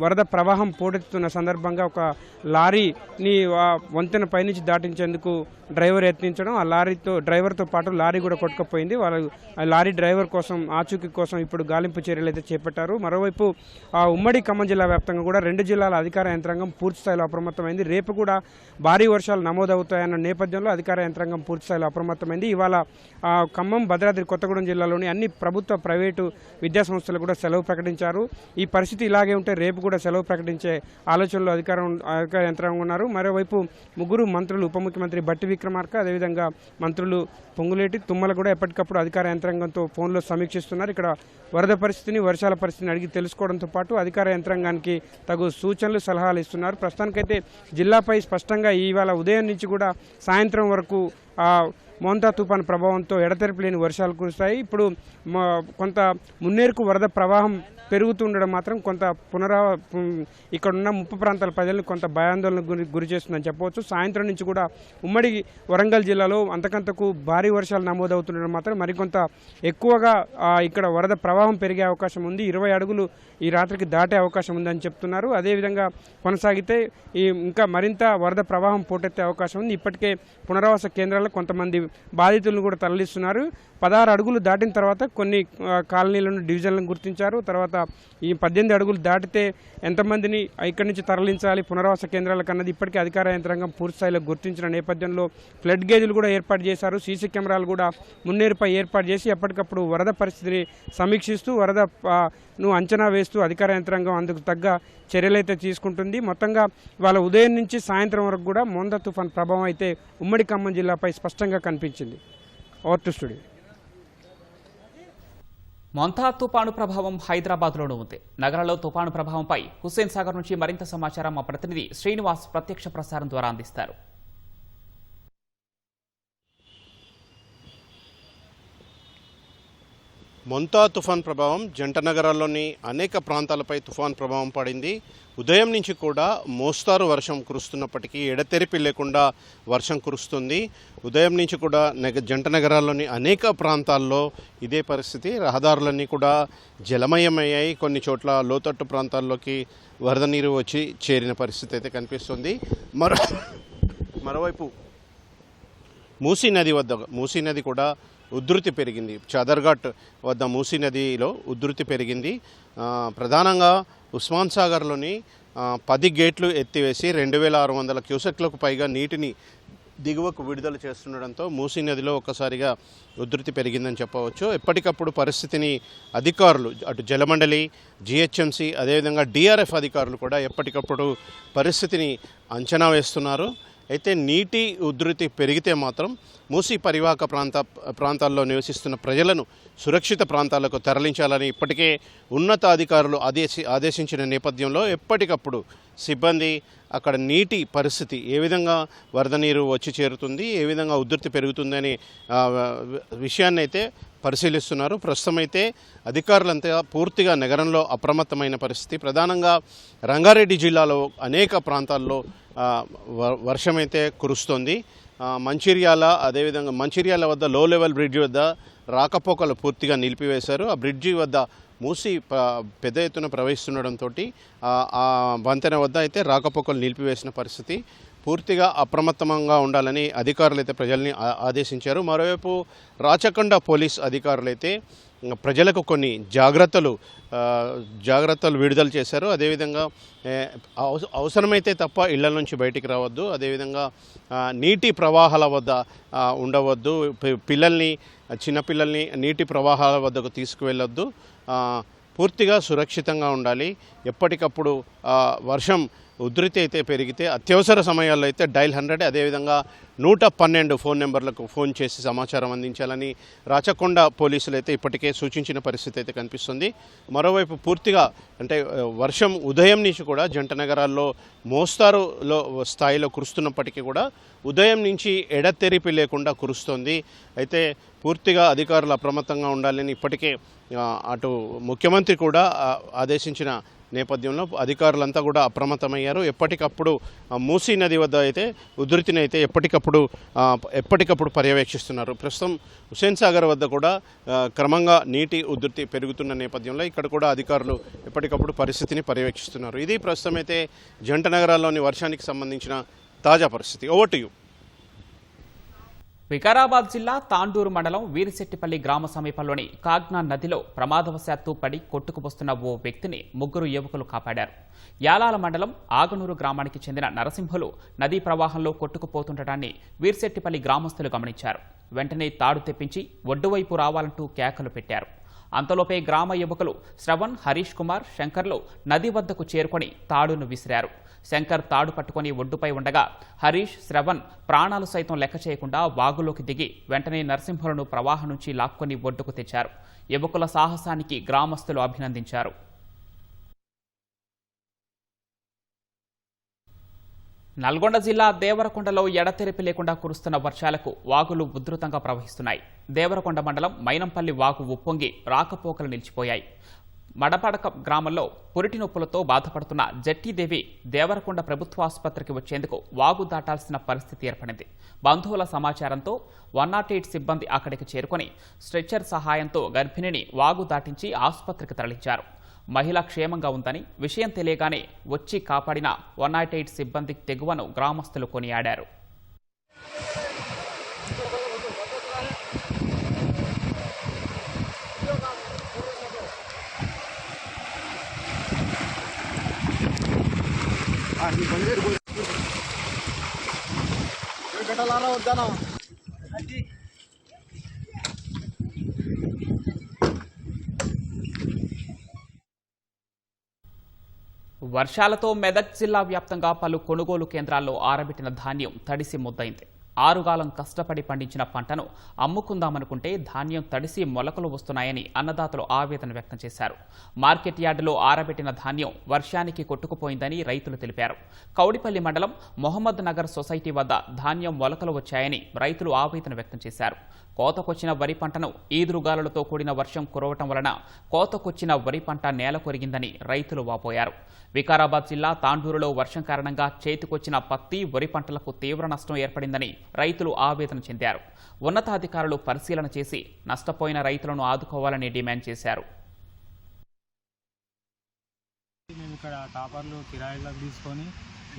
వరద ప్రవాహం పోటెత్తుతున్న సందర్భంగా ఒక లారీని వంతెన పైనుంచి దాటించేందుకు డ్రైవర్ యత్నించడం, ఆ డ్రైవర్తో పాటు లారీ కూడా కొట్టుకుపోయింది. వాళ్ళు ఆ లారీ డ్రైవర్ కోసం ఆచూకీ కోసం ఇప్పుడు గాలింపు చర్యలు అయితే చేపట్టారు. మరోవైపు ఉమ్మడి ఖమ్మం జిల్లా వ్యాప్తంగా కూడా 2 జిల్లాల అధికార యంత్రాంగం పూర్తి స్థాయిలో అప్రమత్తమైంది. రేపు కూడా భారీ వర్షాలు నమోదవుతాయన్న నేపథ్యంలో అధికార యంత్రాంగం పూర్తి స్థాయిలో అప్రమత్తమైంది. ఇవాళ ఖమ్మం, భద్రాద్రి కొత్తగూడెం జిల్లాలోని అన్ని ప్రభుత్వ, ప్రైవేటు విద్యాసంస్థలు కూడా సెలవు ప్రకటించారు. ఈ పరిస్థితి ఇలాగే ఉంటే రేపు కూడా సెలవు ప్రకటించే ఆలోచనలో అధికార యంత్రాంగం ఉన్నారు. మరోవైపు 3 మంత్రులు, ఉప ముఖ్యమంత్రి బట్టి విక్రమార్క, అదేవిధంగా మంత్రులు పొంగులేటి, తుమ్మల కూడా ఎప్పటికప్పుడు అధికార యంత్రాంగంతో ఫోన్లో సమీక్షిస్తున్నారు. ఇక్కడ వరద పరిస్థితిని, వర్షాల పరిస్థితిని అడిగి తెలుసుకోవడంతో పాటు అధికార యంత్రాంగానికి తగు సూచనలు, సలహాలు ఇస్తున్నారు. ప్రస్తుతానికైతే జిల్లాపై స్పష్టంగా ఇవాళ ఉదయం నుంచి కూడా సాయంత్రం వరకు మోంతా తుఫాన్ ప్రభావంతో ఎడతెరపి లేని వర్షాలు కురుస్తాయి. ఇప్పుడు కొంత మున్నేరుకు వరద ప్రవాహం పెరుగుతుండడం మాత్రం కొంత ఇక్కడున్న ముప్పు ప్రాంతాల ప్రజలను కొంత భయాందోళనకు గురి చేస్తుందని చెప్పవచ్చు. సాయంత్రం నుంచి కూడా ఉమ్మడి వరంగల్ జిల్లాలో అంతకంతకు భారీ వర్షాలు నమోదవుతుండడం మాత్రం మరికొంత ఎక్కువగా ఇక్కడ వరద ప్రవాహం పెరిగే అవకాశం ఉంది. 20 అడుగులు ఈ రాత్రికి దాటే అవకాశం ఉందని చెప్తున్నారు. అదేవిధంగా కొనసాగితే ఇంకా మరింత వరద ప్రవాహం పోటెత్తే అవకాశం ఉంది. ఇప్పటికే పునరావాస కేంద్రాలకు కొంతమంది బాధితులను కూడా తరలిస్తున్నారు. 16 అడుగులు దాటిన తర్వాత కొన్ని కాలనీలను, డివిజన్లను గుర్తించారు. తర్వాత ఈ 18 అడుగులు దాటితే ఎంతమందిని ఇక్కడి నుంచి తరలించాలి పునరావాస కేంద్రాలకు అన్నది ఇప్పటికే అధికార యంత్రాంగం పూర్తి స్థాయిలో గుర్తించిన నేపథ్యంలో ఫ్లడ్ గేజ్లు కూడా ఏర్పాటు చేశారు. సీసీ కెమెరాలు కూడా మున్నేరుపై ఏర్పాటు చేసి ఎప్పటికప్పుడు వరద పరిస్థితిని సమీక్షిస్తూ వరదను అంచనా వేస్తూ అధికార యంత్రాంగం అందుకు తగ్గ చర్యలైతే తీసుకుంటుంది. మొత్తంగా వాళ్ళ ఉదయం నుంచి సాయంత్రం వరకు కూడా మోంతా తుఫాన్ ప్రభావం అయితే ఉమ్మడి ఖమ్మం జిల్లాపై స్పష్టంగా కనిపించింది. Over to studio. మోంతా తుపాను ప్రభావం హైదరాబాద్లోనూ ఉంది. నగరంలో తుపాను ప్రభావంపై హుస్సేన్ సాగర్ నుంచి మరింత సమాచారం మా ప్రతినిధి శ్రీనివాస్ ప్రత్యక్ష ప్రసారం ద్వారా అందిస్తారు. మోంతా తుఫాన్ ప్రభావం జంట నగరాల్లోని అనేక ప్రాంతాలపై తుఫాన్ ప్రభావం పడింది. ఉదయం నుంచి కూడా మోస్తారు వర్షం కురుస్తున్నప్పటికీ ఎడతెరిపి లేకుండా వర్షం కురుస్తుంది. ఉదయం నుంచి కూడా జంట నగరాల్లోని అనేక ప్రాంతాల్లో ఇదే పరిస్థితి. రహదారులన్నీ కూడా జలమయమయ్యాయి. కొన్ని చోట్ల లోతట్టు ప్రాంతాల్లోకి వరద నీరు వచ్చి చేరిన పరిస్థితి అయితే కనిపిస్తుంది. మరోవైపు మూసీ నది కూడా ఉధృతి పెరిగింది. చాదర్ఘాట్ వద్ద మూసీ నదిలో ఉధృతి పెరిగింది. ప్రధానంగా ఉస్మాన్ సాగర్లోని 10 గేట్లు ఎత్తివేసి 2600 క్యూసెక్లకు పైగా నీటిని దిగువకు విడుదల చేస్తుండడంతో మూసీ నదిలో ఒక్కసారిగా ఉధృతి పెరిగిందని చెప్పవచ్చు. ఎప్పటికప్పుడు పరిస్థితిని అధికారులు, అటు జలమండలి, జిహెచ్ఎంసీ, అదేవిధంగా డిఆర్ఎఫ్ అధికారులు కూడా ఎప్పటికప్పుడు పరిస్థితిని అంచనా వేస్తున్నారు. అయితే నీటి ఉధృతి పెరిగితే మాత్రం మూసీ పరివాహక ప్రాంతాల్లో నివసిస్తున్న ప్రజలను సురక్షిత ప్రాంతాలకు తరలించాలని ఇప్పటికే ఉన్నతాధికారులు ఆదేశించిన నేపథ్యంలో ఎప్పటికప్పుడు సిబ్బంది అక్కడ నీటి పరిస్థితి, ఏ విధంగా వరద నీరు వచ్చి చేరుతుంది, ఏ విధంగా ఉధృతి పెరుగుతుందనే విషయాన్ని అయితే పరిశీలిస్తున్నారు. ప్రస్తుతం అయితే అధికారులంతా పూర్తిగా నగరంలో అప్రమత్తమైన పరిస్థితి. ప్రధానంగా రంగారెడ్డి జిల్లాలో అనేక ప్రాంతాల్లో వర్షం అయితే కురుస్తోంది. మంచిర్యాల, అదేవిధంగా మంచిర్యాల వద్ద లో లెవెల్ బ్రిడ్జి వద్ద రాకపోకలు పూర్తిగా నిలిపివేశారు. ఆ బ్రిడ్జి వద్ద మూసి పెద్ద ఎత్తున ప్రవహిస్తుండడంతో ఆ వంతెన వద్ద అయితే రాకపోకలు నిలిపివేసిన పరిస్థితి. పూర్తిగా అప్రమత్తంగా ఉండాలని అధికారులు అయితే ప్రజల్ని ఆదేశించారు. మరోవైపు రాచకొండ పోలీస్ అధికారులైతే ప్రజలకు కొన్ని జాగ్రత్తలు విడుదల చేశారు. అదేవిధంగా అవసరమైతే తప్ప ఇళ్ల నుంచి బయటికి రావద్దు, అదేవిధంగా నీటి ప్రవాహాల వద్ద ఉండవద్దు, చిన్నపిల్లల్ని నీటి ప్రవాహాల వద్దకు తీసుకువెళ్ళొద్దు, పూర్తిగా సురక్షితంగా ఉండాలి. ఎప్పటికప్పుడు వర్షం ఉధృతి అయితే పెరిగితే అత్యవసర సమయాల్లో అయితే డైల్ 100 అదేవిధంగా 112 ఫోన్ నెంబర్లకు ఫోన్ చేసి సమాచారం అందించాలని రాచకొండ పోలీసులు అయితే ఇప్పటికే సూచించిన పరిస్థితి అయితే కనిపిస్తుంది. మరోవైపు పూర్తిగా అంటే వర్షం ఉదయం నుంచి కూడా జంట నగరాల్లో మోస్తారులో స్థాయిలో కురుస్తున్నప్పటికీ కూడా ఉదయం నుంచి ఎడతెరిపి లేకుండా కురుస్తోంది. అయితే పూర్తిగా అధికారులు అప్రమత్తంగా ఉండాలని ఇప్పటికే అటు ముఖ్యమంత్రి కూడా ఆదేశించిన నేపథ్యంలో అధికారులంతా కూడా అప్రమత్తమయ్యారు. ఎప్పటికప్పుడు మూసీ నది వద్ద అయితే ఉధృతిని అయితే ఎప్పటికప్పుడు పర్యవేక్షిస్తున్నారు. ప్రస్తుతం హుస్సేన్ సాగర్ వద్ద కూడా క్రమంగా నీటి ఉధృతి పెరుగుతున్న నేపథ్యంలో ఇక్కడ కూడా అధికారులు ఎప్పటికప్పుడు పరిస్థితిని పర్యవేక్షిస్తున్నారు. ఇది ప్రస్తుతం అయితే జంట నగరాల్లోని వర్షానికి సంబంధించిన తాజా పరిస్థితి. Over to you. వికారాబాద్ జిల్లా తాండూరు మండలం వీరిశెట్టిపల్లి గ్రామ సమీపంలోని కాగ్నా నదిలో ప్రమాదవశాత్తు పడి కొట్టుకుపోస్తున్న ఓ వ్యక్తిని 3 యువకులు కాపాడారు. యాలాల మండలం ఆగనూరు గ్రామానికి చెందిన నరసింహులు నదీ ప్రవాహంలో కొట్టుకుపోతుండటాన్ని వీరిశెట్టిపల్లి గ్రామస్తులు గమనించారు. వెంటనే తాడు తెప్పించి ఒడ్డువైపు రావాలంటూ కేకలు పెట్టారు. అంతలోపే గ్రామ యువకులు శ్రవణ్, హరీష్ కుమార్, శంకర్లు నది వద్దకు చేరుకొని తాడును విసిరారు. శంకర్ తాడు పట్టుకొని ఒడ్డుపై ఉండగా హరీష్, శ్రవణ్ ప్రాణాలు సైతం లెక్క చేయకుండా వాగులోకి దిగి వెంటనే నరసింహులను ప్రవాహం నుంచి లాక్కొని ఒడ్డుకు తెచ్చారు. యువకుల సాహసానికి గ్రామస్తులు అభినందించారు. నల్గొండ జిల్లా దేవరకొండలో ఎడతెరిపి లేకుండా కురుస్తున్న వర్షాలకు వాగులు ఉధృతంగా ప్రవహిస్తున్నాయి. దేవరకొండ మండలం మైనంపల్లి వాగు ఉప్పొంగి రాకపోకలు నిలిచిపోయాయి. మడపడక గ్రామంలో పురిటి నొప్పులతో బాధపడుతున్న జట్టీదేవి దేవరకొండ ప్రభుత్వ ఆసుపత్రికి వచ్చేందుకు వాగు దాటాల్సిన పరిస్థితి ఏర్పడింది. బంధువుల సమాచారంతో 108 సిబ్బంది అక్కడికి చేరుకొని స్ట్రెచ్చర్ సహాయంతో గర్భిణిని వాగు దాటించి ఆసుపత్రికి తరలించారు. మహిళ క్షేమంగా ఉందని విషయం తెలియగానే వచ్చి కాపాడిన 108 సిబ్బంది తెగువను గ్రామస్తులు కొనియాడారు. వర్షాలతో మెదక్ జిల్లా వ్యాప్తంగా పలు కొనుగోలు కేంద్రాల్లో ఆరబెట్టిన ధాన్యం తడిసి ముద్దయింది. 6 కాలం కష్టపడి పండించిన పంటను అమ్ముకుందామనుకుంటే ధాన్యం తడిసి మొలకలు వస్తున్నాయని అన్నదాతలు ఆవేదన వ్యక్తం చేశారు. మార్కెట్ యార్డులో ఆరబెట్టిన ధాన్యం వర్షానికి కొట్టుకుపోయిందని రైతులు తెలిపారు. కౌడిపల్లి మండలం మొహమ్మద్ నగర్ సొసైటీ వద్ద ధాన్యం మొలకలు వచ్చాయని రైతులు ఆవేదన వ్యక్తం చేశారు. కోతకొచ్చిన వరి పంటను ఈదురుగాలులతో కూడిన వర్షం కురవటం వలన కోతకొచ్చిన వరి పంట నేల కొరిగిందని రైతులు వాపోయారు. వికారాబాద్ జిల్లా తాండూరులో వర్షం కారణంగా చేతికొచ్చిన పత్తి, వరి పంటలకు తీవ్ర నష్టం ఏర్పడిందని రైతులు ఆవేదన చెందారు. ఉన్నతాధికారులు పరిశీలన చేసి నష్టపోయిన రైతులను ఆదుకోవాలని డిమాండ్ చేశారు. మేము ఇక్కడ టాపర్లు కిరాయిలకు తీసుకొని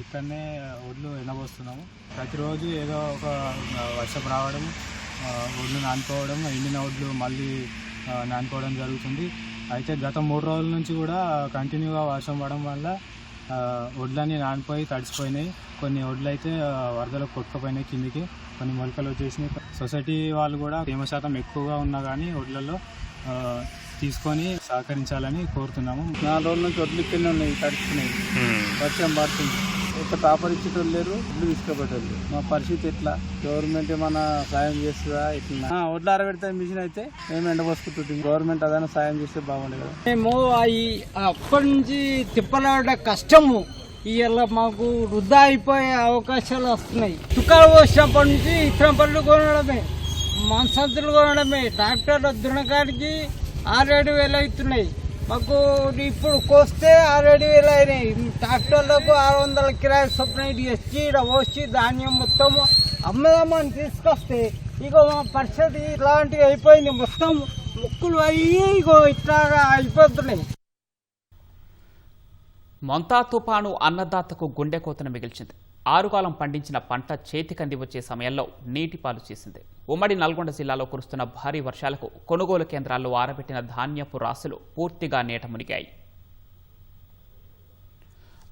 ఇక్కడనే ఒడ్లు ఎండబోస్తున్నాము. ప్రతిరోజు ఏదో ఒక వర్షం రావడం, ఒడ్లు నానుకోవడం, ఎండిన ఒడ్లు మళ్ళీ నానుకోవడం జరుగుతుంది. అయితే గత 3 రోజుల నుంచి కూడా కంటిన్యూగా వర్షం పడడం వల్ల ఒడ్లన్నీ నానిపోయి తడిసిపోయినాయి. కొన్ని ఒడ్లు అయితే వరదలో కొట్టుకుపోయినాయి కిందికి, కొన్ని మొలకలు వచ్చేసినాయి. సొసైటీ వాళ్ళు కూడా తేమ శాతం ఎక్కువగా ఉన్నా కానీ ఒడ్లలో తీసుకొని సహకరించాలని కోరుతున్నాము. 4 రోజుల నుంచి ఒడ్లు ఇక్కడనే ఉన్నాయి, తడిచినాయి. వర్షం పడుతుంది, ఒక టాపర్ ఇచ్చేటోళ్ళు లేరు, ఒడ్లు తీసుకుపోయేటోళ్ళు. మా పరిస్థితి ఎట్లా? గవర్నమెంట్ ఏమన్నా సాయం చేస్తుందా? ఇట్లా ఒడ్లు ఆరబెడితే మిషన్ అయితే మేము ఎండబోసుకుంటుంది. గవర్నమెంట్ అదైనా సాయం చేస్తే బాగుండేది. మేము అప్పటి నుంచి తిప్పలాడ కష్టము ఇవాళ మాకు వృధా అయిపోయే అవకాశాలు వస్తున్నాయి. తుకాలు వచ్చినప్పటి నుంచి ఇతర పనులు కొనడమే మనసంతులు కొనడమే. ట్రాక్టర్ల దున్నకానికి 6,000-7,000 అవుతున్నాయి. మాకు ఇప్పుడు కోస్తే 6,000-7,000 అయినాయి. ట్రాక్టర్లకు 600 కిరాయి చొప్పున వచ్చి వచ్చి ధాన్యం మొత్తం అమ్మదామని తీసుకొస్తే ఇక మా పరిస్థితి ఇట్లాంటివి అయిపోయింది. మొత్తం ముక్కులు అయ్యి ఇగో ఇట్లాగా అయిపోతున్నాయి. మొంతా తుపాను అన్నదాతకు గుండెకోతను మిగిల్చింది. ఆరుగాలం పండించిన పంట చేతికంది వచ్చే సమయంలో నీటిపాలు చేసింది. ఉమ్మడి నల్గొండ జిల్లాలో కురుస్తున్న భారీ వర్షాలకు కొనుగోలు కేంద్రాల్లో ఆరబెట్టిన ధాన్యపు రాసులు పూర్తిగా నీట మునిగాయి.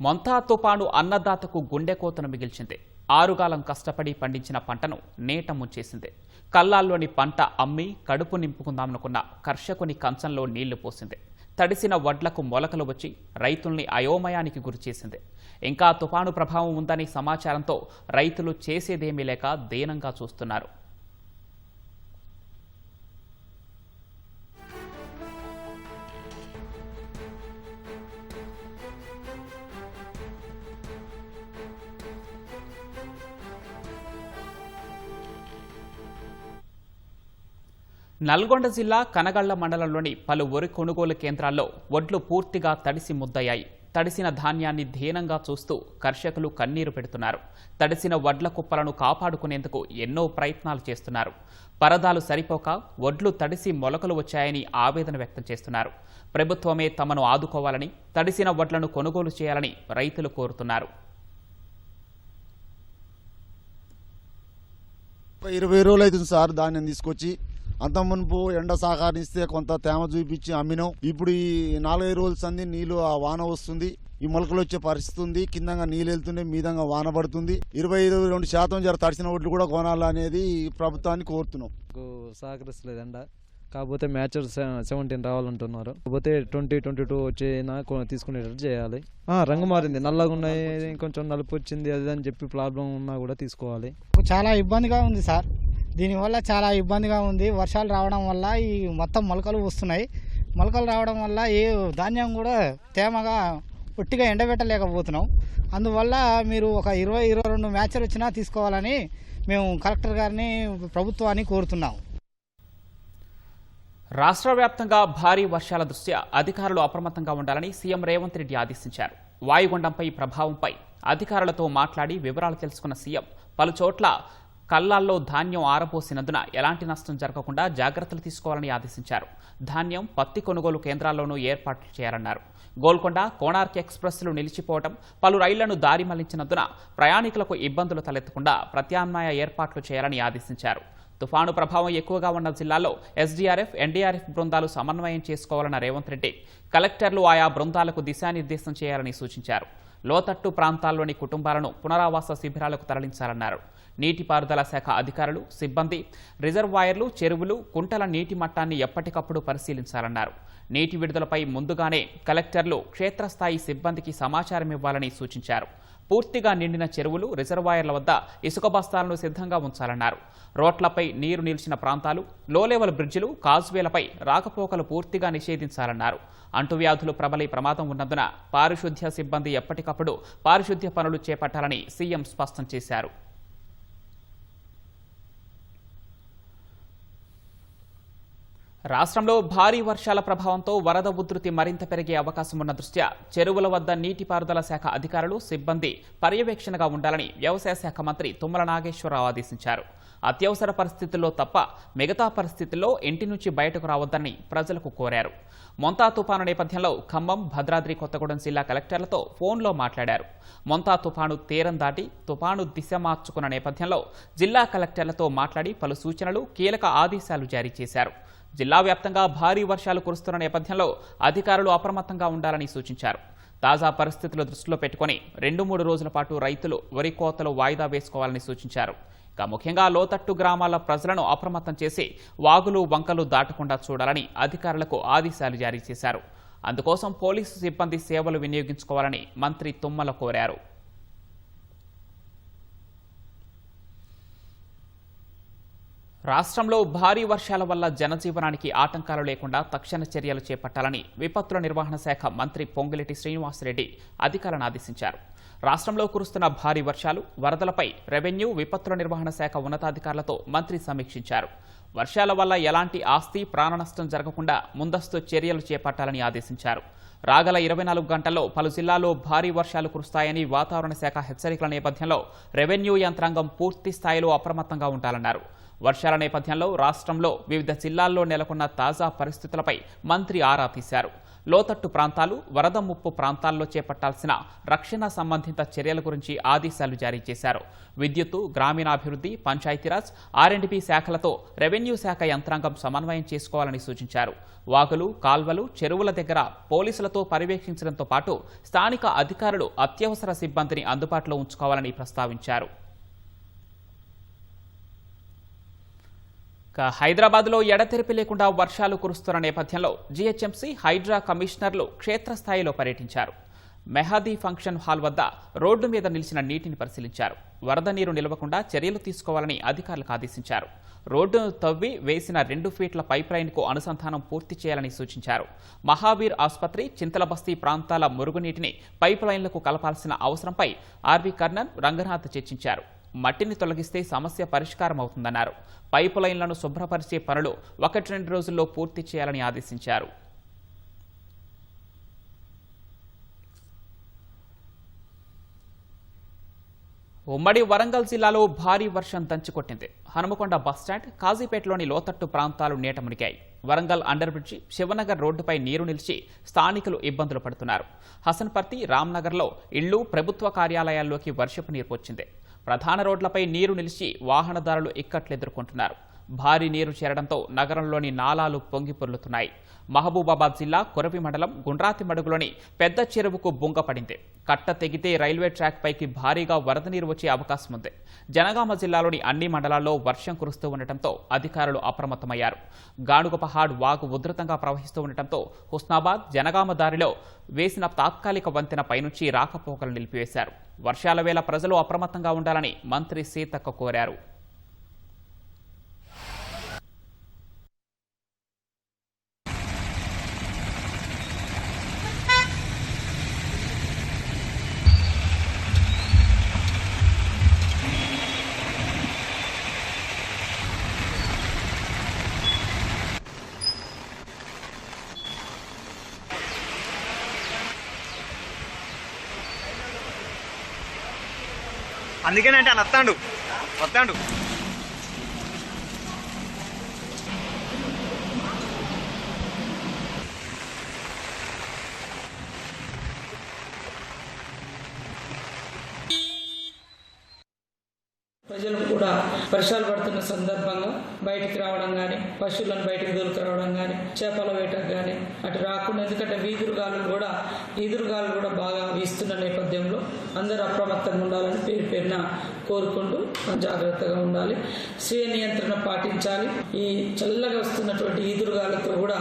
మొంతా తుపాను అన్నదాతకు గుండెకోతను మిగిల్చింది. ఆరుగాలం కష్టపడి పండించిన పంటను నీట ముంచేసింది. కల్లాల్లోని పంట అమ్మి కడుపు నింపుకుందామనుకున్న కర్షకుని కంచంలో నీళ్లు పోసింది. తడిసిన వడ్లకు మొలకలు వచ్చి రైతుల్ని అయోమయానికి గురిచేసింది. ఇంకా తుపాను ప్రభావం ఉందని సమాచారంతో రైతులు చేసేదేమీ లేక దీనంగా చూస్తున్నారు. నల్గొండ జిల్లా కనగళ్ల మండలంలోని పలు వరి కొనుగోలు కేంద్రాల్లో వడ్లు పూర్తిగా తడిసి ముద్దయ్యాయి. తడిసిన ధాన్యాన్ని ధీనంగా చూస్తూ కర్షకులు కన్నీరు పెడుతున్నారు. తడిసిన వడ్ల కుప్పలను కాపాడుకునేందుకు ఎన్నో ప్రయత్నాలు చేస్తున్నారు. పరదాలు సరిపోక వడ్లు తడిసి మొలకలు వచ్చాయని ఆవేదన వ్యక్తం చేస్తున్నారు. ప్రభుత్వమే తమను ఆదుకోవాలని, తడిసిన వడ్లను కొనుగోలు చేయాలని రైతులు కోరుతున్నారు. 20 రోజులు అవుతుంది సార్ ధాన్యం తీసుకొచ్చి. అంత మునుపు ఎండ సహకరిస్తే కొంత తేమ చూపించి అమ్మినాం. ఇప్పుడు ఈ 4-5 రోజుల సంది నీళ్లు ఆ వాన వస్తుంది, ఈ మొలకలు వచ్చే పరిస్థితి ఉంది. కిందంగా నీళ్ళు వెళ్తుండే, మీదంగా వాన పడుతుంది. 22% జర తడిసిన ఒడ్లు కూడా కొనాలనేది ప్రభుత్వాన్ని కోరుతున్నాం. సహకరిస్తలేదు ఎండ, కాకపోతే మ్యాచర్ 17 రావాలంటున్నారు. కాకపోతే 2022 వచ్చేనా తీసుకునేటట్టు చేయాలి. రంగు మారింది, నల్లగా ఉన్నాయి, కొంచెం నలుపు వచ్చింది, అది అని చెప్పి ప్రాబ్లం ఉన్నా కూడా తీసుకోవాలి. చాలా ఇబ్బందిగా ఉంది సార్. దీనివల్ల చాలా ఇబ్బందిగా ఉంది. వర్షాలు రావడం వల్ల ఈ మొత్తం మొలకలు వస్తున్నాయి. మొలకలు రావడం వల్ల ఏ ధాన్యం కూడా తేమగా ఒట్టిగా ఎండబెట్టలేకపోతున్నాం. అందువల్ల మీరు ఒక 20-22 మ్యాచర్ వచ్చినా తీసుకోవాలని మేము కలెక్టర్ గారిని, ప్రభుత్వాన్ని కోరుతున్నాం. రాష్ట్ర వ్యాప్తంగా భారీ వర్షాల దృష్ట్యా అధికారులు అప్రమత్తంగా ఉండాలని సీఎం రేవంత్ రెడ్డి ఆదేశించారు. వాయుగుండంపై ప్రభావంపై అధికారులతో మాట్లాడి వివరాలు తెలుసుకున్న సీఎం పలు చోట్ల కల్లాల్లో ధాన్యం ఆరబోసినందున ఎలాంటి నష్టం జరగకుండా జాగ్రత్తలు తీసుకోవాలని ఆదేశించారు. ధాన్యం, పత్తి కొనుగోలు కేంద్రాల్లోనూ ఏర్పాట్లు చేయాలన్నారు. గోల్కొండ, కోణార్క్ ఎక్స్ప్రెస్లు నిలిచిపోవడం, పలు రైళ్లను దారి మళ్లించినందున ప్రయాణికులకు ఇబ్బందులు తలెత్తకుండా ప్రత్యామ్నాయ ఏర్పాట్లు చేయాలని ఆదేశించారు. తుఫాను ప్రభావం ఎక్కువగా ఉన్న జిల్లాల్లో ఎస్డీఆర్ఎఫ్, ఎన్డీఆర్ఎఫ్ బృందాలు సమన్వయం చేసుకోవాలన్న రేవంత్ రెడ్డి కలెక్టర్లు ఆయా బృందాలకు దిశానిర్దేశం చేయాలని సూచించారు. లోతట్టు ప్రాంతాల్లోని కుటుంబాలను పునరావాస శిబిరాలకు తరలించాలన్నారు. నీటిపారుదల శాఖ అధికారులు, సిబ్బంది రిజర్వాయర్లు, చెరువులు, కుంటల నీటి మట్టాన్ని ఎప్పటికప్పుడు పరిశీలించాలన్నారు. నీటి విడుదలపై ముందుగానే కలెక్టర్లు క్షేత్రస్థాయి సిబ్బందికి సమాచారం ఇవ్వాలని సూచించారు. పూర్తిగా నిండిన చెరువులు, రిజర్వాయర్ల వద్ద ఇసుక బస్తాలను సిద్ధంగా ఉంచాలన్నారు. రోడ్లపై నీరు నిలిచిన ప్రాంతాలు, లో లెవెల్ బ్రిడ్జిలు, కాజ్వేలపై రాకపోకలు పూర్తిగా నిషేధించాలన్నారు. అంటువ్యాధులు ప్రబలే ప్రమాదం ఉన్నందున పారిశుద్ధ్య సిబ్బంది ఎప్పటికప్పుడు పారిశుద్ధ్య పనులు చేపట్టాలని సీఎం స్పష్టం చేశారు. రాష్ట్రంలో భారీ వర్షాల ప్రభావంతో వరద ఉధృతి మరింత పెరిగే అవకాశం ఉన్న దృష్ట్యా చెరువుల వద్ద నీటిపారుదల శాఖ అధికారులు, సిబ్బంది పర్యవేక్షణగా ఉండాలని వ్యవసాయ శాఖ మంత్రి తుమ్మల నాగేశ్వరరావు ఆదేశించారు. అత్యవసర పరిస్థితుల్లో తప్ప మిగతా పరిస్థితుల్లో ఇంటి నుంచి బయటకు రావద్దని ప్రజలకు కోరారు. మొంతా తుపాను నేపథ్యంలో ఖమ్మం, భద్రాద్రి కొత్తగూడెం జిల్లా కలెక్టర్లతో ఫోన్లో మాట్లాడారు. మొంతా తుపాను తీరం దాటి తుపాను దిశ మార్చుకున్న నేపథ్యంలో జిల్లా కలెక్టర్లతో మాట్లాడి పలు సూచనలు, కీలక ఆదేశాలు జారీ చేశారు. జిల్లా వ్యాప్తంగా భారీ వర్షాలు కురుస్తున్న నేపథ్యంలో అధికారులు అప్రమత్తంగా ఉండాలని సూచించారు. తాజా పరిస్థితులు దృష్టిలో పెట్టుకుని 2-3 రోజుల పాటు రైతులు వరి కోతలు వాయిదా వేసుకోవాలని సూచించారు. ఇక ముఖ్యంగా లోతట్టు గ్రామాల ప్రజలను అప్రమత్తం చేసి వాగులు, వంకలు దాటకుండా చూడాలని అధికారులకు ఆదేశాలు జారీ చేశారు. అందుకోసం పోలీసు సిబ్బంది సేవలు వినియోగించుకోవాలని మంత్రి తుమ్మల కోరారు. రాష్ట్రంలో భారీ వర్షాల వల్ల జనజీవనానికి ఆటంకాలు లేకుండా తక్షణ చర్యలు చేపట్టాలని విపత్తుల నిర్వహణ శాఖ మంత్రి పొంగులేటి శ్రీనివాసరెడ్డి అధికారులను ఆదేశించారు. రాష్ట్రంలో కురుస్తున్న భారీ వర్షాలు, వరదలపై రెవెన్యూ, విపత్తుల నిర్వహణ శాఖ ఉన్నతాధికారులతో మంత్రి సమీక్షించారు. వర్షాల వల్ల ఎలాంటి ఆస్తి ప్రాణ నష్టం జరగకుండా ముందస్తు చర్యలు చేపట్టాలని ఆదేశించారు. రాగల 24 గంటల్లో పలు జిల్లాల్లో భారీ వర్షాలు కురుస్తాయని వాతావరణ శాఖ హెచ్చరికల నేపథ్యంలో రెవెన్యూ యంత్రాంగం పూర్తి స్థాయిలో అప్రమత్తంగా ఉండాలన్నారు. వర్షాల నేపథ్యంలో రాష్ట్రంలో వివిధ జిల్లాల్లో నెలకొన్న తాజా పరిస్థితులపై మంత్రి ఆరా తీశారు. లోతట్టు ప్రాంతాలు, వరద ముప్పు ప్రాంతాల్లో చేపట్టాల్సిన రక్షణ సంబంధిత చర్యల గురించి ఆదేశాలు జారీ చేశారు. విద్యుత్తు, గ్రామీణాభివృద్ధి, పంచాయతీరాజ్, R&B శాఖలతో రెవెన్యూ శాఖ యంత్రాంగం సమన్వయం చేసుకోవాలని సూచించారు. వాగులు, కాల్వలు, చెరువుల దగ్గర పోలీసులతో పర్యవేక్షించడంతో పాటు స్థానిక అధికారులు అత్యవసర సిబ్బందిని అందుబాటులో ఉంచుకోవాలని ప్రస్తావించారు. హైదరాబాద్లో ఎడతెరిపి లేకుండా వర్షాలు కురుస్తున్న నేపథ్యంలో జీహెచ్ఎంసీ, హైడ్రా కమిషనర్లు క్షేత్రస్థాయిలో పర్యటించారు. మెహదీ ఫంక్షన్ హాల్ వద్ద రోడ్డు మీద నిలిచిన నీటిని పరిశీలించారు. వరద నీరు నిలవకుండా చర్యలు తీసుకోవాలని అధికారులకు ఆదేశించారు. రోడ్డును తవ్వి వేసిన 2 ఫీట్ల పైప్ లైన్కు అనుసంధానం పూర్తి చేయాలని సూచించారు. మహావీర్ ఆసుపత్రి, చింతలబస్తీ ప్రాంతాల మురుగునీటిని పైప్ లైన్లకు కలపాల్సిన అవసరంపై ఆర్వి కర్ణన్, రంగనాథ్ చర్చించారు. మట్టిని తొలగిస్తే సమస్య పరిష్కారం అవుతుందన్నారు. పైపు లైన్లను శుభ్రపరిచే పనులు 1-2 రోజుల్లో పూర్తి చేయాలని ఆదేశించారు. ఉమ్మడి వరంగల్ జిల్లాలో భారీ వర్షం దంచుకొట్టింది. హనుమకొండ బస్టాండ్, కాజీపేటలోని లోతట్టు ప్రాంతాలు నీట మునిగాయి. వరంగల్ అండర్ బ్రిడ్జి, శివనగర్ రోడ్డుపై నీరు నిలిచి స్థానికులు ఇబ్బందులు పడుతున్నారు. హసన్పర్తి, రామ్నగర్లో ఇళ్లు, ప్రభుత్వ కార్యాలయాల్లోకి వర్షపు నీరు వచ్చింది. ప్రధాన రోడ్లపై నీరు నిలిచి వాహనదారులు ఇక్కట్లు ఎదుర్కొంటున్నారు. భారీ నీరు చేరడంతో నగరంలోని నాలాలు పొంగి పొర్లుతున్నాయి. మహబూబాబాద్ జిల్లా కొరవి మండలం గుండ్రాతి మడుగులోని పెద్ద చెరువుకు బొంగ పడింది. కట్ట తెగితే రైల్వే ట్రాక్ పైకి భారీగా వరద నీరు వచ్చే అవకాశం ఉంది. జనగామ జిల్లాలోని అన్ని మండలాల్లో వర్షం కురుస్తూ ఉండటంతో అధికారులు అప్రమత్తమయ్యారు. గానుగపహాడ్ వాగు ఉధృతంగా ప్రవహిస్తూ ఉండటంతో హుస్నాబాద్, జనగామ దారిలో వేసిన తాత్కాలిక వంతెన పైనుంచి రాకపోకలు నిలిపివేశారు. వర్షాల వేళ ప్రజలు అప్రమత్తంగా ఉండాలని మంత్రి సీతక్క కోరారు. అందుకనే అంటే ఆయన వస్తాడు. ప్రజలు కూడా వర్షాలు పడుతున్న సందర్భంగా బయటికి రావడం కానీ, పశువులను బయటికి దొరుకురావడం కానీ, చేపల వేటకు కానీ అటు రాకుండా, ఎందుకంటే ఈదురుగాలు కూడా బాగా వీస్తున్న నేపథ్యంలో అందరూ అప్రమత్తంగా ఉండాలని పేరున కోరుకుంటూ జాగ్రత్తగా ఉండాలి. స్వీయ నియంత్రణ పాటించాలి. ఈ చల్లగా వస్తున్నటువంటి ఈదురుగాలతో కూడా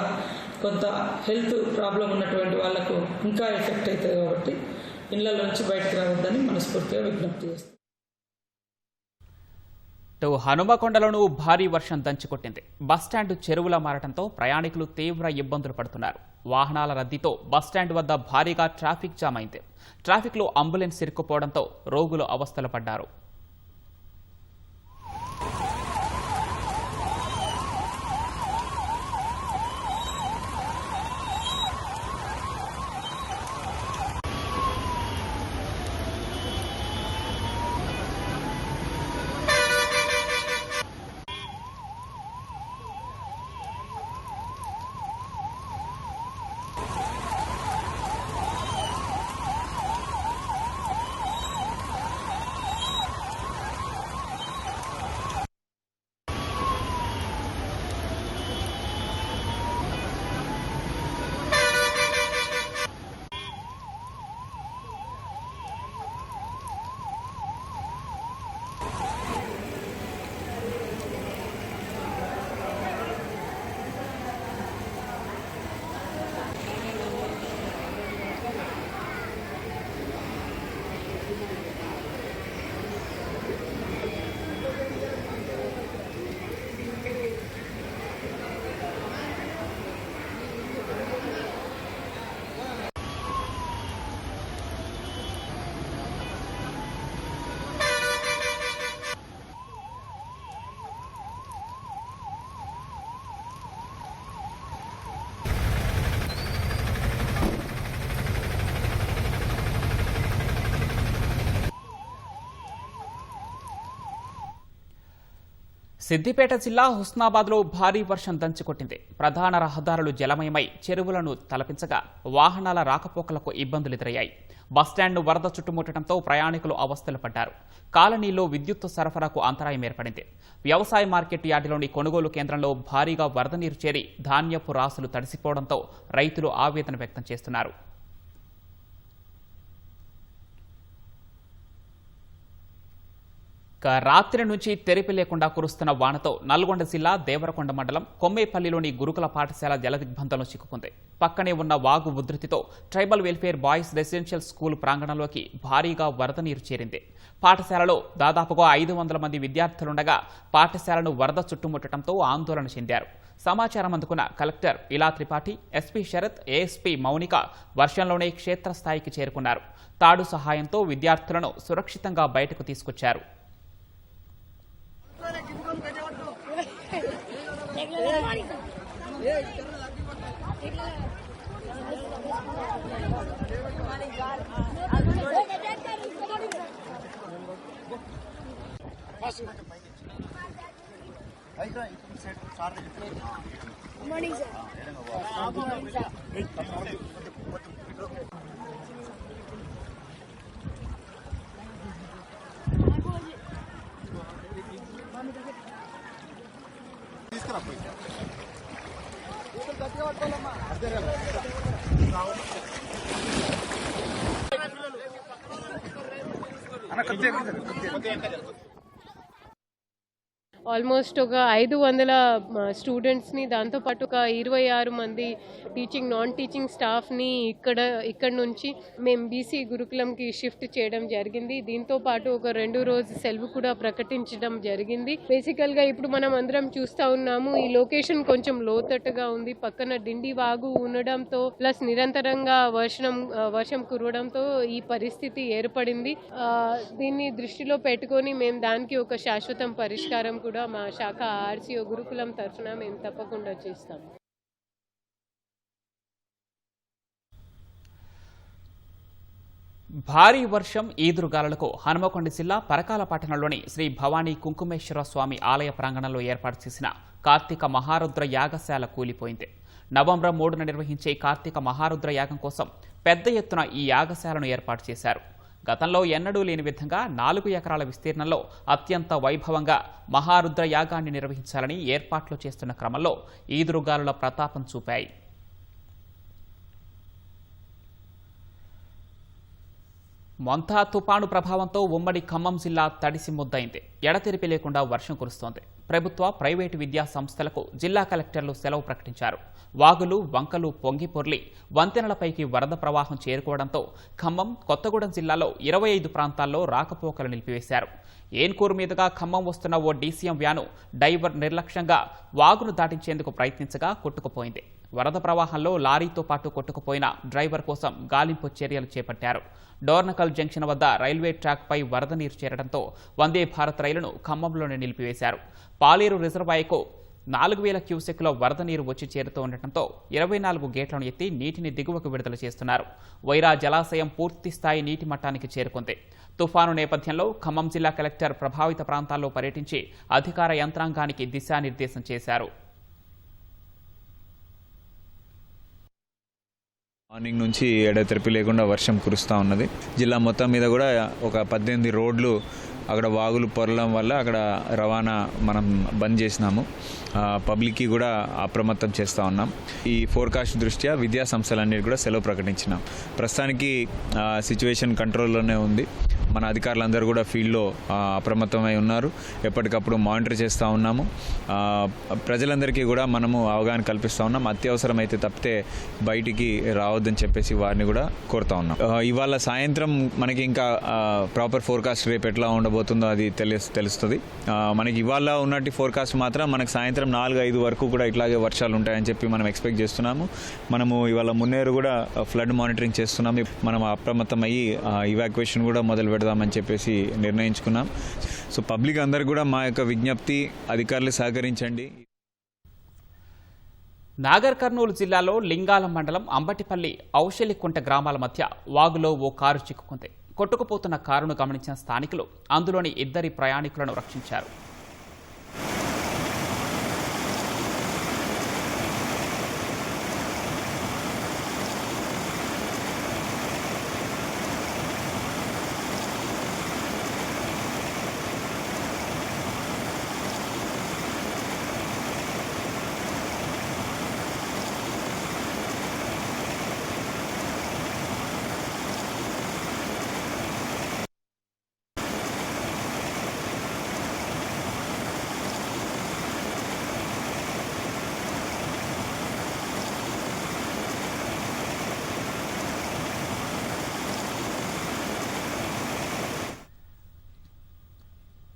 కొంత హెల్త్ ప్రాబ్లం ఉన్నటువంటి వాళ్లకు ఇంకా ఎఫెక్ట్ అవుతుంది. కాబట్టి ఇళ్ల నుంచి బయటకు రావద్దని మనస్ఫూర్తిగా విజ్ఞప్తి చేస్తాం. హనుమకొండలోనూ భారీ వర్షం దంచుకొట్టింది. బస్టాండ్ చెరువులా మారటంతో ప్రయాణికులు తీవ్ర ఇబ్బందులు పడుతున్నారు. వాహనాల రద్దీతో బస్టాండ్ వద్ద భారీగా ట్రాఫిక్ జామ్ అయింది. ట్రాఫిక్లో అంబులెన్స్ ఇరుక్కుపోవడంతో రోగులు అవస్థలు పడ్డారు. సిద్దిపేట జిల్లా హుస్నాబాద్లో భారీ వర్షం దంచుకొట్టింది. ప్రధాన రహదారులు జలమయమై చెరువులను తలపించగా వాహనాల రాకపోకలకు ఇబ్బందులు ఎదురయ్యాయి. బస్టాండ్ను వరద చుట్టుముట్టడంతో ప్రయాణికులు అవస్థలు పడ్డారు. కాలనీలో విద్యుత్ సరఫరాకు అంతరాయం ఏర్పడింది. వ్యవసాయ మార్కెట్ యార్డులోని కొనుగోలు కేంద్రంలో భారీగా వరద నీరు చేరి ధాన్యపు రాసులు తడిసిపోవడంతో రైతులు ఆవేదన వ్యక్తం చేస్తున్నారు. రాత్రి నుంచి తెరిపి లేకుండా కురుస్తున్న వానతో నల్గొండ జిల్లా దేవరకొండ మండలం కొమ్మేపల్లిలోని గురుకుల పాఠశాల జలదిగ్బంధంలో చిక్కుకుంది. పక్కనే ఉన్న వాగు ఉధృతితో tribal welfare boys residential school ప్రాంగణంలోకి భారీగా వరద నీరు చేరింది. పాఠశాలలో దాదాపుగా 500 మంది విద్యార్థులుండగా పాఠశాలను వరద చుట్టుముట్టడంతో ఆందోళన చెందారు. సమాచారం అందుకున్న కలెక్టర్ ఇలా త్రిపాఠి, ఎస్పీ శరత్, ఏఎస్పీ మౌనిక వర్షంలోనే క్షేత్రస్థాయికి చేరుకున్నారు. తాడు సహాయంతో విద్యార్థులను సురక్షితంగా బయటకు తీసుకొచ్చారు. Morning, sir. ఆల్మోస్ట్ ఒక 500 స్టూడెంట్స్ని, దాంతోపాటు ఒక 26 మంది టీచింగ్ నాన్ టీచింగ్ స్టాఫ్ని ఇక్కడ నుంచి మేము బీసీ గురుకులంకి షిఫ్ట్ చేయడం జరిగింది. దీంతో పాటు ఒక 2 రోజు సెలవు కూడా ప్రకటించడం జరిగింది. బేసికల్గా ఇప్పుడు మనం అందరం చూస్తూ ఉన్నాము, ఈ లొకేషన్ కొంచెం లోతట్టుగా ఉంది. పక్కన డిండి వాగు ఉండడంతో ప్లస్ నిరంతరంగా వర్షం కురవడంతో ఈ పరిస్థితి ఏర్పడింది. దీన్ని దృష్టిలో పెట్టుకొని మేము దానికి ఒక శాశ్వతం పరిష్కారం కూడా మా శాఖ ఆర్సీఓ గురుకులం తరఫున మేము తప్పకుండా చేస్తాం. భారీ వర్షం, ఈదురుగాలులకు హనుమకొండ జిల్లా పరకాల పట్టణంలోని శ్రీ భవానీ కుంకుమేశ్వర స్వామి ఆలయ ప్రాంగణంలో ఏర్పాటు చేసిన కార్తీక మహారుద్ర యాగశాల కూలిపోయింది. నవంబర్ 3న నిర్వహించే కార్తీక మహారుద్ర యాగం కోసం పెద్ద ఎత్తున ఈ యాగశాలను ఏర్పాటు చేశారు. గతంలో ఎన్నడూ లేని విధంగా 4 ఎకరాల విస్తీర్ణంలో అత్యంత వైభవంగా మహారుద్ర యాగాన్ని నిర్వహించాలని ఏర్పాట్లు చేస్తున్న క్రమంలో ఈదురుగాలుల ప్రతాపం చూపాయి. మొంతా తుపాను ప్రభావంతో ఉమ్మడి ఖమ్మం జిల్లా తడిసి ముద్దయింది. ఎడతెరిపి లేకుండా వర్షం కురుస్తోంది. ప్రభుత్వ, ప్రైవేటు విద్యా సంస్థలకు జిల్లా కలెక్టర్లు సెలవు ప్రకటించారు. వాగులు, వంకలు పొంగిపొర్లి వంతెనలపైకి వరద ప్రవాహం చేరుకోవడంతో ఖమ్మం, కొత్తగూడెం జిల్లాలో 25 ప్రాంతాల్లో రాకపోకలు నిలిపివేశారు. ఏన్కూరు మీదుగా ఖమ్మం వస్తున్న ఓ డీసీఎం వ్యాను డైవర్ నిర్లక్ష్యంగా వాగును దాటించేందుకు ప్రయత్నించగా కొట్టుకుపోయింది. వరద ప్రవాహంలో లారీతో పాటు కొట్టుకుపోయిన డ్రైవర్ కోసం గాలింపు చర్యలు చేపట్టారు. డోర్నకల్ జంక్షన్ వద్ద రైల్వే ట్రాక్పై వరద నీరు చేరడంతో వందే భారత్ రైలును ఖమ్మంలోనే నిలిపివేశారు. పాలేరు రిజర్వాయర్కు 4000 క్యూసెక్కుల వరద నీరు వచ్చి చేరుతూ ఉండటంతో 24 గేట్లను ఎత్తి నీటిని దిగువకు విడుదల చేస్తున్నారు. వైరా జలాశయం పూర్తి స్థాయి నీటి మట్టానికి చేరుకుంది. తుఫాను నేపథ్యంలో ఖమ్మం జిల్లా కలెక్టర్ ప్రభావిత ప్రాంతాల్లో పర్యటించి అధికార యంత్రాంగానికి దిశానిర్దేశం చేశారు. మార్నింగ్ నుంచి ఎడతెరిపి లేకుండా వర్షం కురుస్తూ ఉన్నది. జిల్లా మొత్తం మీద కూడా ఒక 18 రోడ్లు అక్కడ వాగులు పొరలం వల్ల అక్కడ రవాణా మనం బంద్ చేసినాము. పబ్లిక్కి కూడా అప్రమత్తం చేస్తూ ఉన్నాం. ఈ ఫోర్కాస్ట్ దృష్ట్యా విద్యా సంస్థలన్నిటి కూడా సెలవు ప్రకటించినాం. ప్రస్తుతానికి సిచ్యువేషన్ కంట్రోల్లోనే ఉంది. మన అధికారులందరూ కూడా ఫీల్డ్లో అప్రమత్తమై ఉన్నారు. ఎప్పటికప్పుడు మానిటర్ చేస్తూ ఉన్నాము. ప్రజలందరికీ కూడా మనము అవగాహన కల్పిస్తూ ఉన్నాం. అత్యవసరం అయితే తప్పితే బయటికి రావద్దని చెప్పేసి వారిని కూడా కోరుతా ఉన్నాం. ఇవాళ సాయంత్రం మనకి ఇంకా ప్రాపర్ ఫోర్కాస్ట్ రేపు ఎట్లా ఉండబోతుందో అది తెలుస్తుంది. మనకి ఇవాళ ఉన్నట్టు ఫోర్కాస్ట్ మాత్రం మనకి సాయంత్రం 4-5 వరకు కూడా ఇట్లాగే వర్షాలు ఉంటాయని చెప్పి మనం ఎక్స్పెక్ట్ చేస్తున్నాము. మనము ఇవాళ మున్నేరు కూడా ఫ్లడ్ మానిటరింగ్ చేస్తున్నాము. మనం అప్రమత్తం అయ్యి ఇవాక్యుయేషన్ కూడా మొదలు పెడదామని చెప్పేసి నిర్ణయించుకున్నాం. సో పబ్లిక్ అందరు కూడా మా యొక్క విజ్ఞప్తి, అధికారులు సహకరించండి. నాగర్ కర్నూలు జిల్లాలో లింగాలం మండలం అంబటిపల్లి, ఔషలికుంట గ్రామాల మధ్య వాగులో ఓ కారు చిక్కుకుంది. కొట్టుకుపోతున్న కారును గమనించిన స్థానికులు అందులోని 2 ప్రయాణికులను రక్షించారు.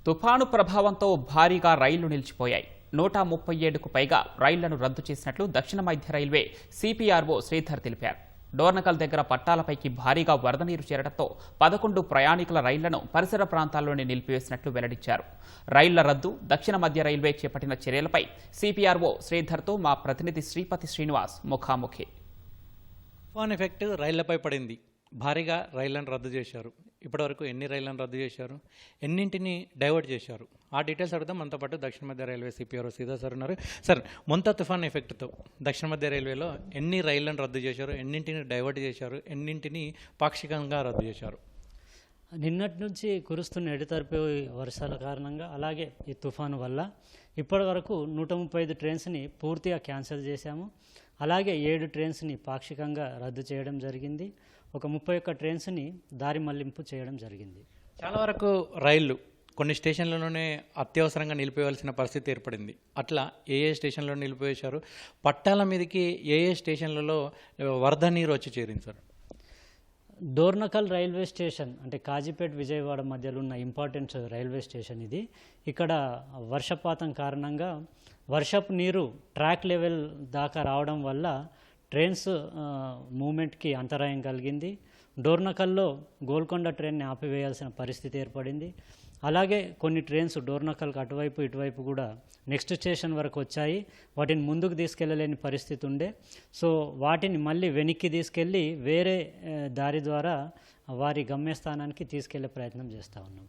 తుఫాను ప్రభావంతో భారీగా రైళ్లు నిలిచిపోయాయి. 137కు పైగా రైళ్లను రద్దు చేసినట్లు దక్షిణ మధ్య రైల్వే సిపిఆర్ఓ శ్రీధర్ తెలిపారు. డోర్నకల్ దగ్గర పట్టాలపైకి భారీగా వరద నీరు చేరడంతో 11 ప్రయాణికుల రైళ్లను పరిసర ప్రాంతాల్లోనే నిలిపివేసినట్లు వెల్లడించారు. రైళ్ల రద్దు, దక్షిణ మధ్య రైల్వే చేపట్టిన చర్యలపై సిపిఆర్ఓ శ్రీధర్తో మా ప్రతినిధి శ్రీపతి శ్రీనివాస్ ముఖాముఖి. తుఫాన్ ఎఫెక్ట్ రైళ్లపై పడింది. భారీగా రైళ్లను రద్దు చేశారు. ఇప్పటివరకు ఎన్ని రైళ్లను రద్దు చేశారు, ఎన్నింటిని డైవర్ట్ చేశారు, ఆ డీటెయిల్స్ అడుగుదాం. మనతో పాటు దక్షిణ మధ్య రైల్వే సిపిఆర్ఓ శ్రీధర్ సార్ ఉన్నారు. సార్, మొంతా తుఫాన్ ఎఫెక్ట్తో దక్షిణ మధ్య రైల్వేలో ఎన్ని రైళ్లను రద్దు చేశారు, ఎన్నింటిని డైవర్ట్ చేశారు, ఎన్నింటిని పాక్షికంగా రద్దు చేశారు? నిన్నటి నుంచి కురుస్తున్న ఎడతెరిపి వర్షాల కారణంగా అలాగే ఈ తుఫాను వల్ల ఇప్పటి వరకు 135 ట్రైన్స్ని పూర్తిగా క్యాన్సిల్ చేశాము. అలాగే 7 ట్రైన్స్ని పాక్షికంగా రద్దు చేయడం జరిగింది. ఒక 31 ట్రైన్స్ని దారి మళ్లింపు చేయడం జరిగింది. చాలా వరకు రైళ్లు కొన్ని స్టేషన్లలోనే అత్యవసరంగా నిలిపివేయాల్సిన పరిస్థితి ఏర్పడింది. అట్లా ఏ స్టేషన్లో నిలిపివేశారు? పట్టాల మీదకి ఏ స్టేషన్లలో వరద నీరు వచ్చి చేరింది సార్? డోర్నకల్ రైల్వే స్టేషన్ అంటే కాజీపేట విజయవాడ మధ్యలో ఉన్న ఇంపార్టెంట్ రైల్వే స్టేషన్ ఇది. ఇక్కడ వర్షపాతం కారణంగా వర్షపు నీరు ట్రాక్ లెవెల్ దాకా రావడం వల్ల ట్రైన్స్ మూమెంట్కి అంతరాయం కలిగింది. డోర్నకల్లో గోల్కొండ ట్రైన్ని ఆపివేయాల్సిన పరిస్థితి ఏర్పడింది. అలాగే కొన్ని ట్రైన్స్ డోర్నకల్కి అటువైపు ఇటువైపు కూడా నెక్స్ట్ స్టేషన్ వరకు వచ్చాయి. వాటిని ముందుకు తీసుకెళ్ళలేని పరిస్థితి ఉండే. సో వాటిని మళ్ళీ వెనక్కి తీసుకెళ్ళి వేరే దారి ద్వారా వారి గమ్యస్థానానికి తీసుకెళ్లే ప్రయత్నం చేస్తూ ఉన్నాం.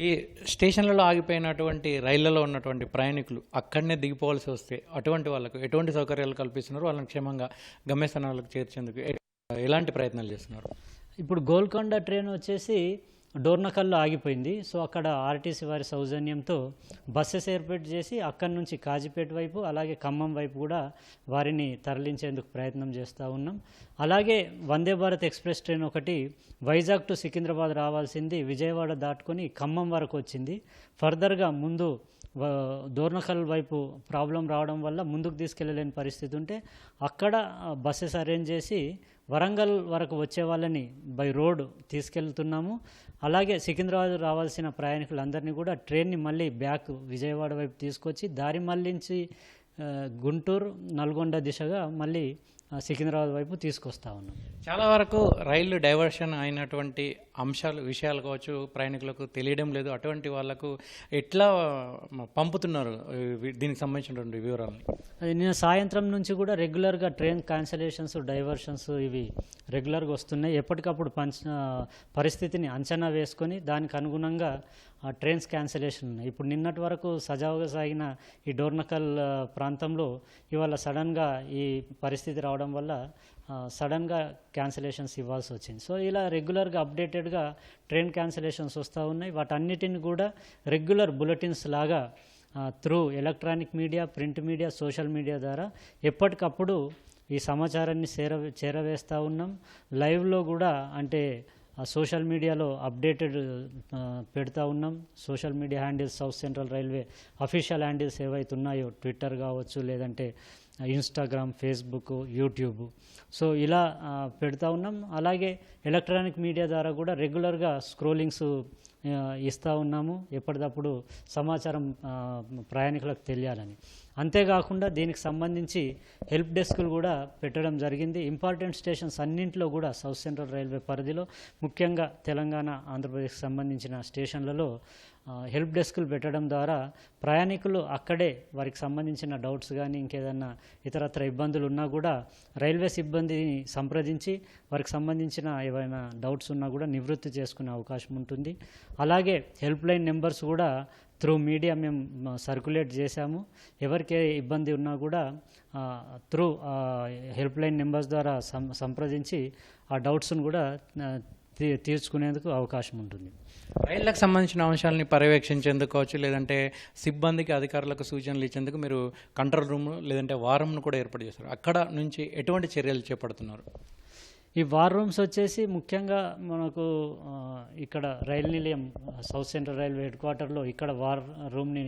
ఈ స్టేషన్లలో ఆగిపోయినటువంటి రైళ్లలో ఉన్నటువంటి ప్రయాణికులు అక్కడనే దిగిపోవాల్సి వస్తే అటువంటి వాళ్ళకు ఎటువంటి సౌకర్యాలు కల్పిస్తున్నారు? వాళ్ళని క్షేమంగా గమ్యస్థానాలకు చేర్చేందుకు ఎలాంటి ప్రయత్నాలు చేస్తున్నారు? ఇప్పుడు గోల్కొండ ట్రైన్ వచ్చేసి డోర్నకల్లో ఆగిపోయింది. సో అక్కడ ఆర్టీసీ వారి సౌజన్యంతో బస్సెస్ ఏర్పాటు చేసి అక్కడి నుంచి కాజీపేట వైపు అలాగే ఖమ్మం వైపు కూడా వారిని తరలించేందుకు ప్రయత్నం చేస్తూ ఉన్నాం. అలాగే వందే భారత్ ఎక్స్ప్రెస్ ట్రైన్ ఒకటి వైజాగ్ టు సికింద్రాబాద్ రావాల్సింది విజయవాడ దాటుకొని ఖమ్మం వరకు వచ్చింది. ఫర్దర్గా ముందు డోర్నకల్ వైపు ప్రాబ్లం రావడం వల్ల ముందుకు తీసుకెళ్ళలేని పరిస్థితి ఉంటే అక్కడ బస్సెస్ అరేంజ్ చేసి వరంగల్ వరకు వచ్చే వాళ్ళని బై రోడ్ తీసుకెళ్తున్నాము. అలాగే సికింద్రాబాద్ రావాల్సిన ప్రయాణికులందరినీ కూడా ట్రైన్ని మళ్ళీ బ్యాక్ విజయవాడ వైపు తీసుకొచ్చి దారి మళ్ళించి గుంటూరు నల్గొండ దిశగా మళ్ళీ సికింద్రాబాద్ వైపు తీసుకొస్తా ఉన్నాం. చాలా వరకు రైళ్లు డైవర్షన్ అయినటువంటి విషయాలు కావచ్చు ప్రయాణికులకు తెలియడం లేదు. అటువంటి వాళ్ళకు ఎట్లా పంపుతున్నారు దీనికి సంబంధించినటువంటి వివరాలు? అది నిన్న సాయంత్రం నుంచి కూడా రెగ్యులర్గా ట్రైన్ క్యాన్సిలేషన్స్ డైవర్షన్స్ ఇవి రెగ్యులర్గా వస్తున్నాయి. ఎప్పటికప్పుడు పరిస్థితిని అంచనా వేసుకొని దానికి అనుగుణంగా ట్రైన్స్ క్యాన్సిలేషన్ ఉన్నాయి. ఇప్పుడు నిన్నటి వరకు సజావుగా సాగిన ఈ డోర్నకల్ ప్రాంతంలో ఇవాళ సడన్గా ఈ పరిస్థితి రావడం వల్ల సడన్గా క్యాన్సిలేషన్స్ ఇవ్వాల్సి వచ్చింది. సో ఇలా రెగ్యులర్గా అప్డేటెడ్గా ట్రైన్ క్యాన్సిలేషన్స్ వస్తూ ఉన్నాయి. వాటన్నిటిని కూడా రెగ్యులర్ బులెటిన్స్ లాగా through electronic media, print media, social media ద్వారా ఎప్పటికప్పుడు ఈ సమాచారాన్ని చేరవేస్తూ ఉన్నాం. లైవ్లో కూడా అంటే సోషల్ మీడియాలో అప్డేటెడ్ పెడతా ఉన్నాం. Social media handles south central railway official handles ఏవైతే ఉన్నాయో ట్విట్టర్ కావచ్చు, లేదంటే ఇన్స్టాగ్రామ్, ఫేస్బుక్, యూట్యూబ్, సో ఇలా పెడతా ఉన్నాం. అలాగే ఎలక్ట్రానిక్ మీడియా ద్వారా కూడా రెగ్యులర్గా స్క్రోలింగ్స్ ఇస్తూ ఉన్నాము. ఎప్పటికప్పుడు సమాచారం ప్రయాణికులకు తెలియాలని. అంతేకాకుండా దీనికి సంబంధించి హెల్ప్ డెస్క్లు కూడా పెట్టడం జరిగింది. ఇంపార్టెంట్ స్టేషన్స్ అన్నింటిలో కూడా సౌత్ సెంట్రల్ రైల్వే పరిధిలో ముఖ్యంగా తెలంగాణ, ఆంధ్రప్రదేశ్కి సంబంధించిన స్టేషన్లలో హెల్ప్ డెస్క్లు పెట్టడం ద్వారా ప్రయాణికులు అక్కడే వారికి సంబంధించిన డౌట్స్ కానీ ఇంకేదన్నా ఇతరత్ర ఇబ్బందులు ఉన్నా కూడా రైల్వే సిబ్బందిని సంప్రదించి వారికి సంబంధించిన ఏవైనా డౌట్స్ ఉన్నా కూడా నివృత్తి చేసుకునే అవకాశం ఉంటుంది. అలాగే హెల్ప్ లైన్ నెంబర్స్ కూడా త్రూ మీడియా మేము సర్క్యులేట్ చేశాము. ఎవరికి ఇబ్బంది ఉన్నా కూడా త్రూ హెల్ప్ లైన్ నెంబర్స్ ద్వారా సంప్రదించి ఆ డౌట్స్ను కూడా తీర్చుకునేందుకు అవకాశం ఉంటుంది. రైళ్లకు సంబంధించిన అంశాలని పర్యవేక్షించేందుకు కావచ్చు, లేదంటే సిబ్బందికి అధికారులకు సూచనలు ఇచ్చేందుకు మీరు కంట్రోల్ రూమ్ లేదంటే వార్ రూమ్ను కూడా ఏర్పాటు చేస్తారు. అక్కడ నుంచి ఎటువంటి చర్యలు చేపడుతున్నారు? ఈ వార్ రూమ్స్ వచ్చేసి ముఖ్యంగా మనకు ఇక్కడ రైలు నిలయం సౌత్ సెంట్రల్ రైల్వే హెడ్ క్వార్టర్లో ఇక్కడ వార్ రూమ్ని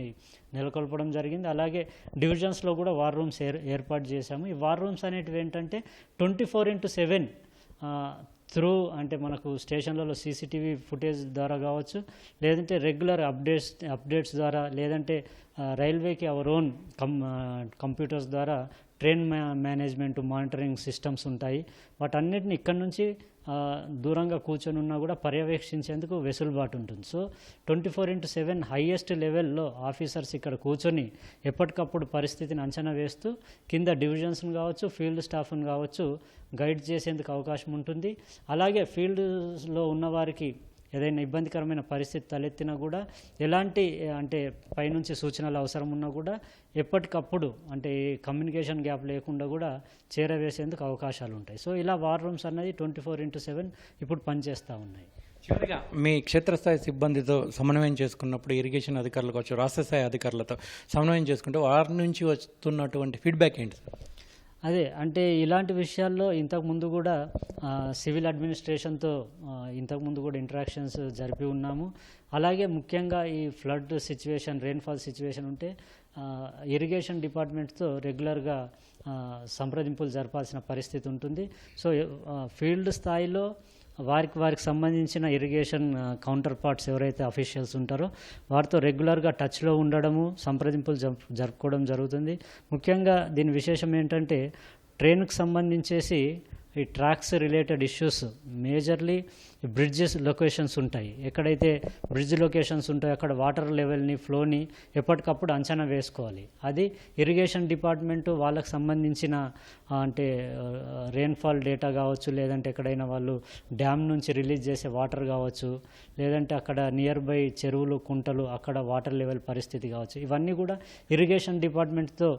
నెలకొల్పడం జరిగింది. అలాగే డివిజన్స్లో కూడా వార్ రూమ్స్ ఏర్పాటు చేశాము. ఈ వార్ రూమ్స్ అనేటివి ఏంటంటే 24/7 త్రూ అంటే మనకు స్టేషన్లలో సీసీటీవీ ఫుటేజ్ ద్వారా కావచ్చు, లేదంటే రెగ్యులర్ అప్డేట్స్ ద్వారా, లేదంటే రైల్వేకి అవర్ ఓన్ కంప్యూటర్స్ ద్వారా ట్రైన్ మేనేజ్మెంట్ మానిటరింగ్ సిస్టమ్స్ ఉంటాయి. వాటన్నిటిని ఇక్కడి నుంచి దూరంగా కూర్చొని ఉన్నా కూడా పర్యవేక్షించేందుకు వెసులుబాటు ఉంటుంది. సో 24/7 హైయెస్ట్ లెవెల్లో ఆఫీసర్స్ ఇక్కడ కూర్చొని ఎప్పటికప్పుడు పరిస్థితిని అంచనా వేస్తూ కింద డివిజన్స్ని కావచ్చు, ఫీల్డ్ స్టాఫ్ని కావచ్చు గైడ్ చేసేందుకు అవకాశం ఉంటుంది. అలాగే ఫీల్డ్లో ఉన్నవారికి ఏదైనా ఇబ్బందికరమైన పరిస్థితి తలెత్తినా కూడా ఎలాంటి అంటే పైనుంచి సూచనలు అవసరం ఉన్నా కూడా ఎప్పటికప్పుడు అంటే కమ్యూనికేషన్ గ్యాప్ లేకుండా కూడా చేరవేసేందుకు అవకాశాలు ఉంటాయి. సో ఇలా వార్ రూమ్స్ అన్నది 24/7 ఇప్పుడు పనిచేస్తూ ఉన్నాయి. చివరిగా మీ క్షేత్రస్థాయి సిబ్బందితో సమన్వయం చేసుకున్నప్పుడు ఇరిగేషన్ అధికారులు కావచ్చు, రాష్ట్ర స్థాయి అధికారులతో సమన్వయం చేసుకుంటే వారి నుంచి వస్తున్నటువంటి ఫీడ్బ్యాక్ ఏంటి సార్? అదే అంటే ఇలాంటి విషయాల్లో ఇంతకుముందు కూడా సివిల్ అడ్మినిస్ట్రేషన్తో ఇంతకుముందు కూడా ఇంటరాక్షన్స్ జరిపి ఉన్నాము. అలాగే ముఖ్యంగా ఈ ఫ్లడ్ సిచ్యువేషన్, రెయిన్ఫాల్ సిచ్యువేషన్ ఉంటే ఇరిగేషన్ డిపార్ట్మెంట్తో రెగ్యులర్గా సంప్రదింపులు జరపాల్సిన పరిస్థితి ఉంటుంది. సో ఫీల్డ్ స్థాయిలో వారికి సంబంధించిన ఇరిగేషన్ కౌంటర్ పార్ట్స్ ఎవరైతే అఫీషియల్స్ ఉంటారో వారితో రెగ్యులర్గా టచ్లో ఉండడము, సంప్రదింపులు జరుపుకోవడం జరుగుతుంది. ముఖ్యంగా దీని విశేషం ఏంటంటే ట్రైన్కి సంబంధించేసి ఈ tracks related issues majorly bridges locations ఉంటాయి. ఎక్కడైతే బ్రిడ్జ్ లొకేషన్స్ ఉంటాయో అక్కడ వాటర్ లెవెల్ని, ఫ్లోని ఎప్పటికప్పుడు అంచనా వేసుకోవాలి. అది ఇరిగేషన్ డిపార్ట్మెంటు వాళ్ళకు సంబంధించిన అంటే రెయిన్ఫాల్ డేటా కావచ్చు, లేదంటే ఎక్కడైనా వాళ్ళు డ్యామ్ నుంచి రిలీజ్ చేసే వాటర్ కావచ్చు, లేదంటే అక్కడ నియర్ బై చెరువులు, కుంటలు అక్కడ వాటర్ లెవెల్ పరిస్థితి కావచ్చు, ఇవన్నీ కూడా ఇరిగేషన్ డిపార్ట్మెంట్తో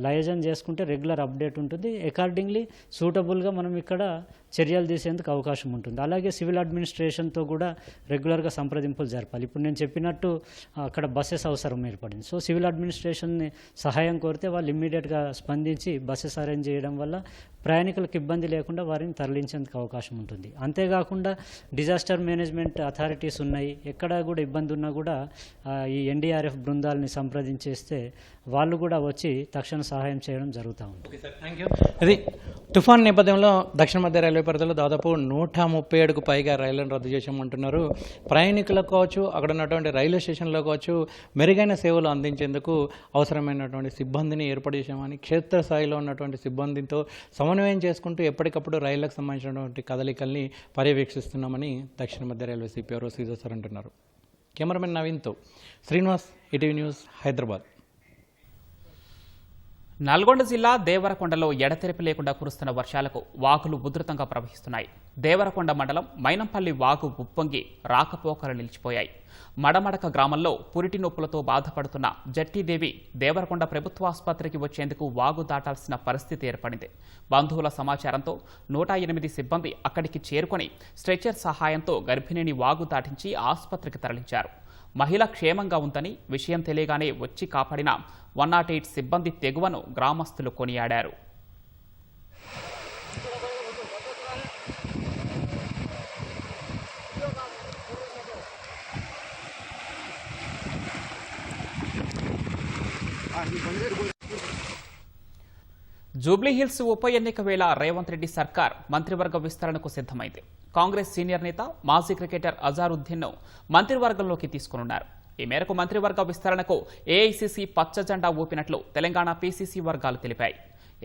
లయజన్ చేసుకుంటే రెగ్యులర్ అప్డేట్ ఉంటుంది. అకార్డింగ్లీ సూటబుల్గా మనం ఇక్కడ చర్యలు తీసేందుకు అవకాశం ఉంటుంది. అలాగే సివిల్ అడ్మినిస్ట్రేషన్తో కూడా రెగ్యులర్గా సంప్రదింపులు జరపాలి. ఇప్పుడు నేను చెప్పినట్టు అక్కడ బస్సెస్ అవసరం ఏర్పడింది. సో సివిల్ అడ్మినిస్ట్రేషన్ని సహాయం కోరితే వాళ్ళు ఇమ్మీడియట్గా స్పందించి బస్సెస్ అరేంజ్ చేయడం వల్ల ప్రయాణికులకు ఇబ్బంది లేకుండా వారిని తరలించేందుకు అవకాశం ఉంటుంది. అంతేకాకుండా డిజాస్టర్ మేనేజ్మెంట్ అథారిటీస్ ఉన్నాయి. ఎక్కడ కూడా ఇబ్బంది ఉన్నా కూడా ఈ ఎన్డీఆర్ఎఫ్ బృందాలని సంప్రదించేస్తే వాళ్ళు కూడా వచ్చి తక్షణ సహాయం చేయడం జరుగుతూ ఉంటుంది. Thank you. ఇది తుఫాన్ నేపథ్యంలో దక్షిణ మధ్య రైల్వే పరిధిలో దాదాపు 137కు పైగా రైళ్లను రద్దు చేసామంటున్నారు. ప్రయాణికులకు కావచ్చు, అక్కడ ఉన్నటువంటి రైల్వే స్టేషన్లో కావచ్చు మెరుగైన సేవలు అందించేందుకు అవసరమైనటువంటి సిబ్బందిని ఏర్పాటు చేశామని, క్షేత్రస్థాయిలో ఉన్నటువంటి సిబ్బందితో సమన్వయం చేసుకుంటూ ఎప్పటికప్పుడు రైళ్లకు సంబంధించినటువంటి కదలికల్ని పర్యవేక్షిస్తున్నామని దక్షిణ మధ్య రైల్వే సిపిఆర్ఓ శ్రీధర్ సార్ అంటున్నారు. కెమెరామెన్ నవీన్తో శ్రీనివాస్, ఈటీవీ న్యూస్, హైదరాబాద్. నల్గొండ జిల్లా దేవరకొండలో ఎడతెరిపి లేకుండా కురుస్తున్న వర్షాలకు వాగులు ఉధృతంగా ప్రవహిస్తున్నాయి. దేవరకొండ మండలం మైనంపల్లి వాగు ఉప్పొంగి రాకపోకలు నిలిచిపోయాయి. మడమడక గ్రామంలో పురిటి నొప్పులతో బాధపడుతున్న జట్టీదేవి దేవరకొండ ప్రభుత్వాసుపత్రికి వచ్చేందుకు వాగు దాటాల్సిన పరిస్థితి ఏర్పడింది. బంధువుల సమాచారంతో 108 సిబ్బంది అక్కడికి చేరుకొని స్ట్రెచర్ సహాయంతో గర్భిణిని వాగు దాటించి ఆసుపత్రికి తరలించారు. మహిళ క్షేమంగా ఉందని విషయం తెలియగానే వచ్చి కాపాడిన 108 సిబ్బంది తెగువను గ్రామస్తులు కొనియాడారు. జూబ్లీహిల్స్ ఉప ఎన్నిక వేళ రేవంత్ రెడ్డి సర్కార్ మంత్రివర్గ విస్తరణకు సిద్ధమైంది. కాంగ్రెస్ సీనియర్ నేత, మాజీ క్రికెటర్ అజారుద్దీన్ను మంత్రివర్గంలోకి తీసుకున్నారు. ఈ మేరకు మంత్రివర్గ విస్తరణకు ఏఐసీసీ పచ్చ జెండా ఊపినట్లు తెలంగాణ పీసీసీ వర్గాలు తెలిపాయి.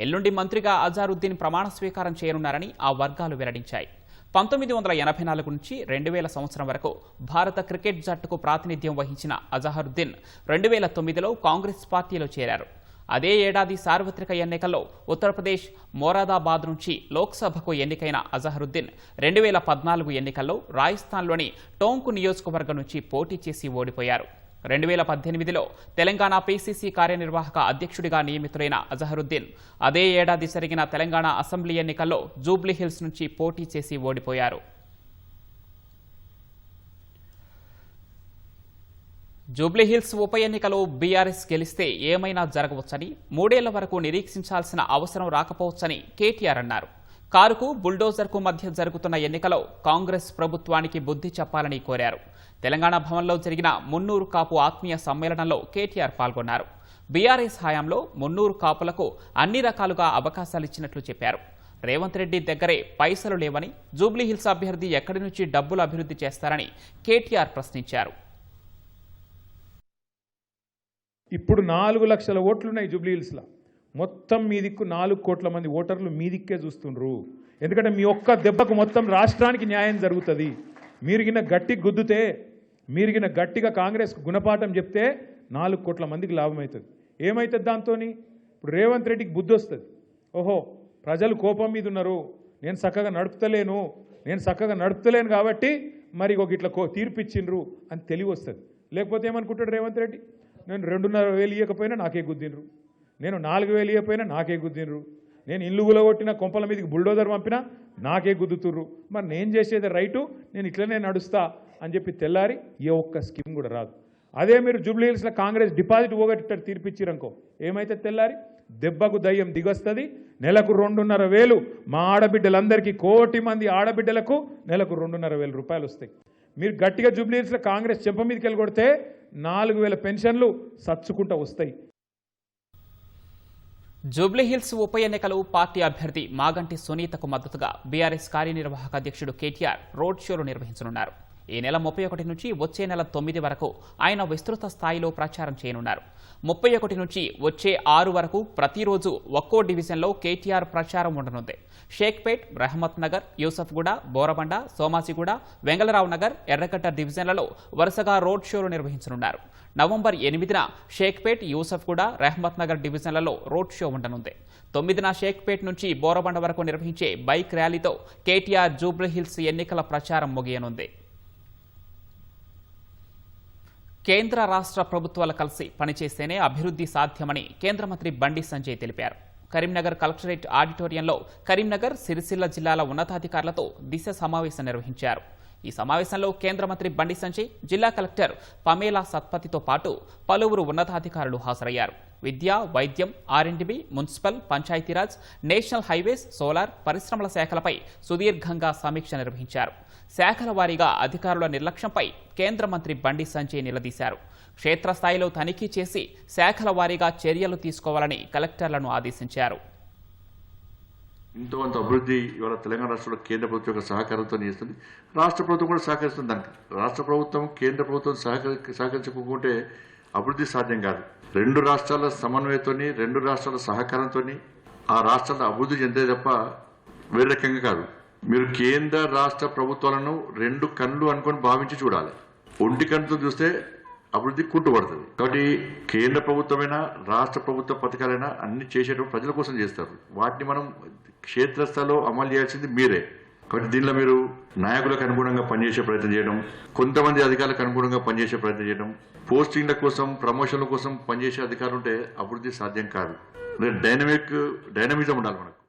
ఎల్లుండి మంత్రిగా అజారుద్దీన్ ప్రమాణ స్వీకారం చేయనున్నారని ఆ వర్గాలు వెల్లడించాయి. 1984 నుంచి 2000 సంవత్సరం వరకు భారత క్రికెట్ జట్టుకు ప్రాతినిధ్యం వహించిన అజహరుద్దీన్ 2009లో కాంగ్రెస్ పార్టీలో చేరారు. అదే ఏడాది సార్వత్రిక ఎన్నికల్లో ఉత్తరప్రదేశ్ మొరాదాబాద్ నుంచి లోక్సభకు ఎన్నికైన అజహరుద్దీన్ 2014 ఎన్నికల్లో రాజస్థాన్లోని టోంకు నియోజకవర్గం నుంచి పోటీ చేసి ఓడిపోయారు. 2018లో తెలంగాణ పీసీసీ కార్యనిర్వాహక అధ్యక్షుడిగా నియమితులైన అజహరుద్దీన్ అదే ఏడాది జరిగిన తెలంగాణ అసెంబ్లీ ఎన్నికల్లో జూబ్లీహిల్స్ నుంచి పోటీ చేసి ఓడిపోయారు. జూబ్లీహిల్స్ ఉప ఎన్నికలో బీఆర్ఎస్ గెలిస్తే ఏమైనా జరగవచ్చని, 3 ఏళ్ల వరకు నిరీక్షించాల్సిన అవసరం రాకపోవచ్చని కేటీఆర్ అన్నారు. కారుకు బుల్డోజర్కు మధ్య జరుగుతున్న ఎన్నికలో కాంగ్రెస్ ప్రభుత్వానికి బుద్ధి చెప్పాలని కోరారు. తెలంగాణ భవన్లో జరిగిన మున్నూరు కాపు ఆత్మీయ సమ్మేళనంలో కేటీఆర్ పాల్గొన్నారు. బీఆర్ఎస్ హయాంలో మున్నూరు కాపులకు అన్ని రకాలుగా అవకాశాలిచ్చినట్లు చెప్పారు. రేవంత్ రెడ్డి దగ్గరే పైసలు లేవని, జూబ్లీహిల్స్ అభ్యర్థి ఎక్కడి నుంచి డబ్బులు అభివృద్ధి చేస్తారని కేటీఆర్ ప్రశ్నించారు. ఇప్పుడు 4 లక్షల ఓట్లున్నాయి జూబ్లీహిల్స్లో. మొత్తం మీ దిక్కు 4 కోట్ల మంది ఓటర్లు మీ దిక్కే చూస్తుండ్రు. ఎందుకంటే మీ ఒక్క దెబ్బకు మొత్తం రాష్ట్రానికి న్యాయం జరుగుతుంది. మీరిగిన గట్టి గుద్దుతే, మీరిగిన గట్టిగా కాంగ్రెస్కు గుణపాఠం చెప్తే 4 కోట్ల మందికి లాభం అవుతుంది. ఏమవుతుంది దాంతో? ఇప్పుడు రేవంత్ రెడ్డికి బుద్ధి వస్తుంది. ఓహో, ప్రజలు కోపం మీద ఉన్నారు, నేను చక్కగా నడుపుతలేను కాబట్టి మరి ఒక ఇట్లా తీర్పిచ్చిండ్రు అని తెలివి వస్తుంది. లేకపోతే ఏమనుకుంటాడు రేవంత్ రెడ్డి, నేను 2,500 ఇవ్వకపోయినా నాకే గుద్దిండ్రు, నేను 4,000 ఇవ్వకపోయినా నాకే గుద్దిండ్రు, నేను ఇల్లు గులగొట్టిన కొంపల మీదకి బుల్డోజర్ పంపినా నాకే గుద్దుతుర్రు, మరి నేను చేసేది రైటు, నేను ఇట్లనే నడుస్తా అని చెప్పి తెల్లారి ఏ ఒక్క స్కీమ్ కూడా రాదు. అదే మీరు జూబ్లీహిల్స్లో కాంగ్రెస్ డిపాజిట్ పోగొట్టి తీర్పిచ్చిరనుకో, ఏమైతే తెల్లారి దెబ్బకు దయ్యం దిగొస్తుంది. నెలకు 2,500 మా ఆడబిడ్డలందరికీ, 1 కోటి మంది ఆడబిడ్డలకు నెలకు 2,500 రూపాయలు వస్తాయి. మీరు గట్టిగా జూబ్లీహిల్స్లో కాంగ్రెస్ చెంప మీదకి వెళ్ళి కొడితే 4,000 పెన్షన్లు సచ్చుకుంటూ వస్తాయి. జూబ్లీహిల్స్ ఉప ఎన్నికలు పార్టీ అభ్యర్థి మాగంటి సునీతకు మద్దతుగా బీఆర్ఎస్ కార్యనిర్వాహక అధ్యక్షుడు కేటీఆర్ రోడ్ షోలు నిర్వహించనున్నారు. ఈ నెల 31 నుంచి వచ్చే నెల 9 వరకు ఆయన విస్తృత స్థాయిలో ప్రచారం చేయనున్నారు. 31 నుంచి వచ్చే 6 వరకు ప్రతిరోజు ఒక్కో డివిజన్లో కేటీఆర్ ప్రచారం ఉండనుంది. షేక్పేట్, రహమత్ నగర్, యూసఫ్గూడ, బోరబండ, సోమాజిగూడ, వెంగళరావు నగర్, ఎర్రగడ్డ డివిజన్లలో వరుసగా రోడ్ షోలు నిర్వహించనున్నారు. నవంబర్ 8న షేక్పేట్, యూసఫ్గూడ, రహమత్ నగర్ డివిజన్లలో రోడ్ షో ఉండనుంది. 9న షేక్పేట్ నుంచి బోరబండ వరకు నిర్వహించే బైక్ ర్యాలీతో కేటీఆర్ జూబ్లీహిల్స్ ఎన్నికల ప్రచారం ముగియనుంది. కేంద్ర రాష్ట్ర ప్రభుత్వాలు కలిసి పనిచేస్తేనే అభివృద్ధి సాధ్యమని కేంద్ర మంత్రి బండి సంజయ్ తెలిపారు. కరీంనగర్ కలెక్టరేట్ ఆడిటోరియంలో కరీంనగర్, సిరిసిల్ల జిల్లాల ఉన్నతాధికారులతో దిశ సమావేశం నిర్వహించారు. ఈ సమావేశంలో కేంద్ర మంత్రి బండి సంజయ్, జిల్లా కలెక్టర్ పమేలా సత్పతితో పాటు పలువురు ఉన్నతాధికారులు హాజరయ్యారు. విద్య, వైద్యం, ఆర్ఎండ్బి, municipal, Panchayati Raj, national highways, solar, పరిశ్రమల శాఖలపై సుదీర్ఘంగా సమీక్ష నిర్వహించారు. శాఖల వారీగా అధికారుల నిర్లక్ష్యంపై కేంద్ర మంత్రి బండి సంజయ్ నిలదీశారు. క్షేత్రస్థాయిలో తనిఖీ చేసి శాఖల వారీగా చర్యలు తీసుకోవాలని కలెక్టర్లను ఆదేశించారు. ఎంతో కొంత అభివృద్ధి ఇవాళ తెలంగాణ రాష్ట్రంలో కేంద్ర ప్రభుత్వం యొక్క సహకారంతో చేస్తుంది. రాష్ట్ర ప్రభుత్వం కూడా సహకరిస్తుంది. దానికి రాష్ట్ర ప్రభుత్వం, కేంద్ర ప్రభుత్వం సహకరించుకుంటే అభివృద్ధి సాధ్యం కాదు. 2 రాష్ట్రాల సమన్వయంతోని, 2 రాష్ట్రాల సహకారంతో ఆ రాష్ట్రాల అభివృద్ధి చెందే తప్ప వేరే రకంగా కాదు. మీరు కేంద్ర రాష్ట్ర ప్రభుత్వాలను 2 కళ్ళు అనుకొని భావించి చూడాలి. ఒంటి కన్నుతో చూస్తే అభివృద్ధి కుంటుపడుతుంది. కాబట్టి కేంద్ర ప్రభుత్వమైనా, రాష్ట్ర ప్రభుత్వ పథకాలైనా అన్ని చేసేటప్పుడు ప్రజల కోసం చేస్తారు. వాటిని మనం క్షేత్రస్థాయిలో అమలు చేయాల్సింది మీరే. కాబట్టి దీనిలో మీరు నాయకులకు అనుగుణంగా పనిచేసే ప్రయత్నం చేయడం, కొంతమంది అధికారులకు అనుగుణంగా పనిచేసే ప్రయత్నం చేయడం, పోస్టింగ్ల కోసం, ప్రమోషన్ల కోసం పనిచేసే అధికారులు ఉంటే అభివృద్ధి సాధ్యం కాదు. డైనమిజం ఉండాలి మనకు.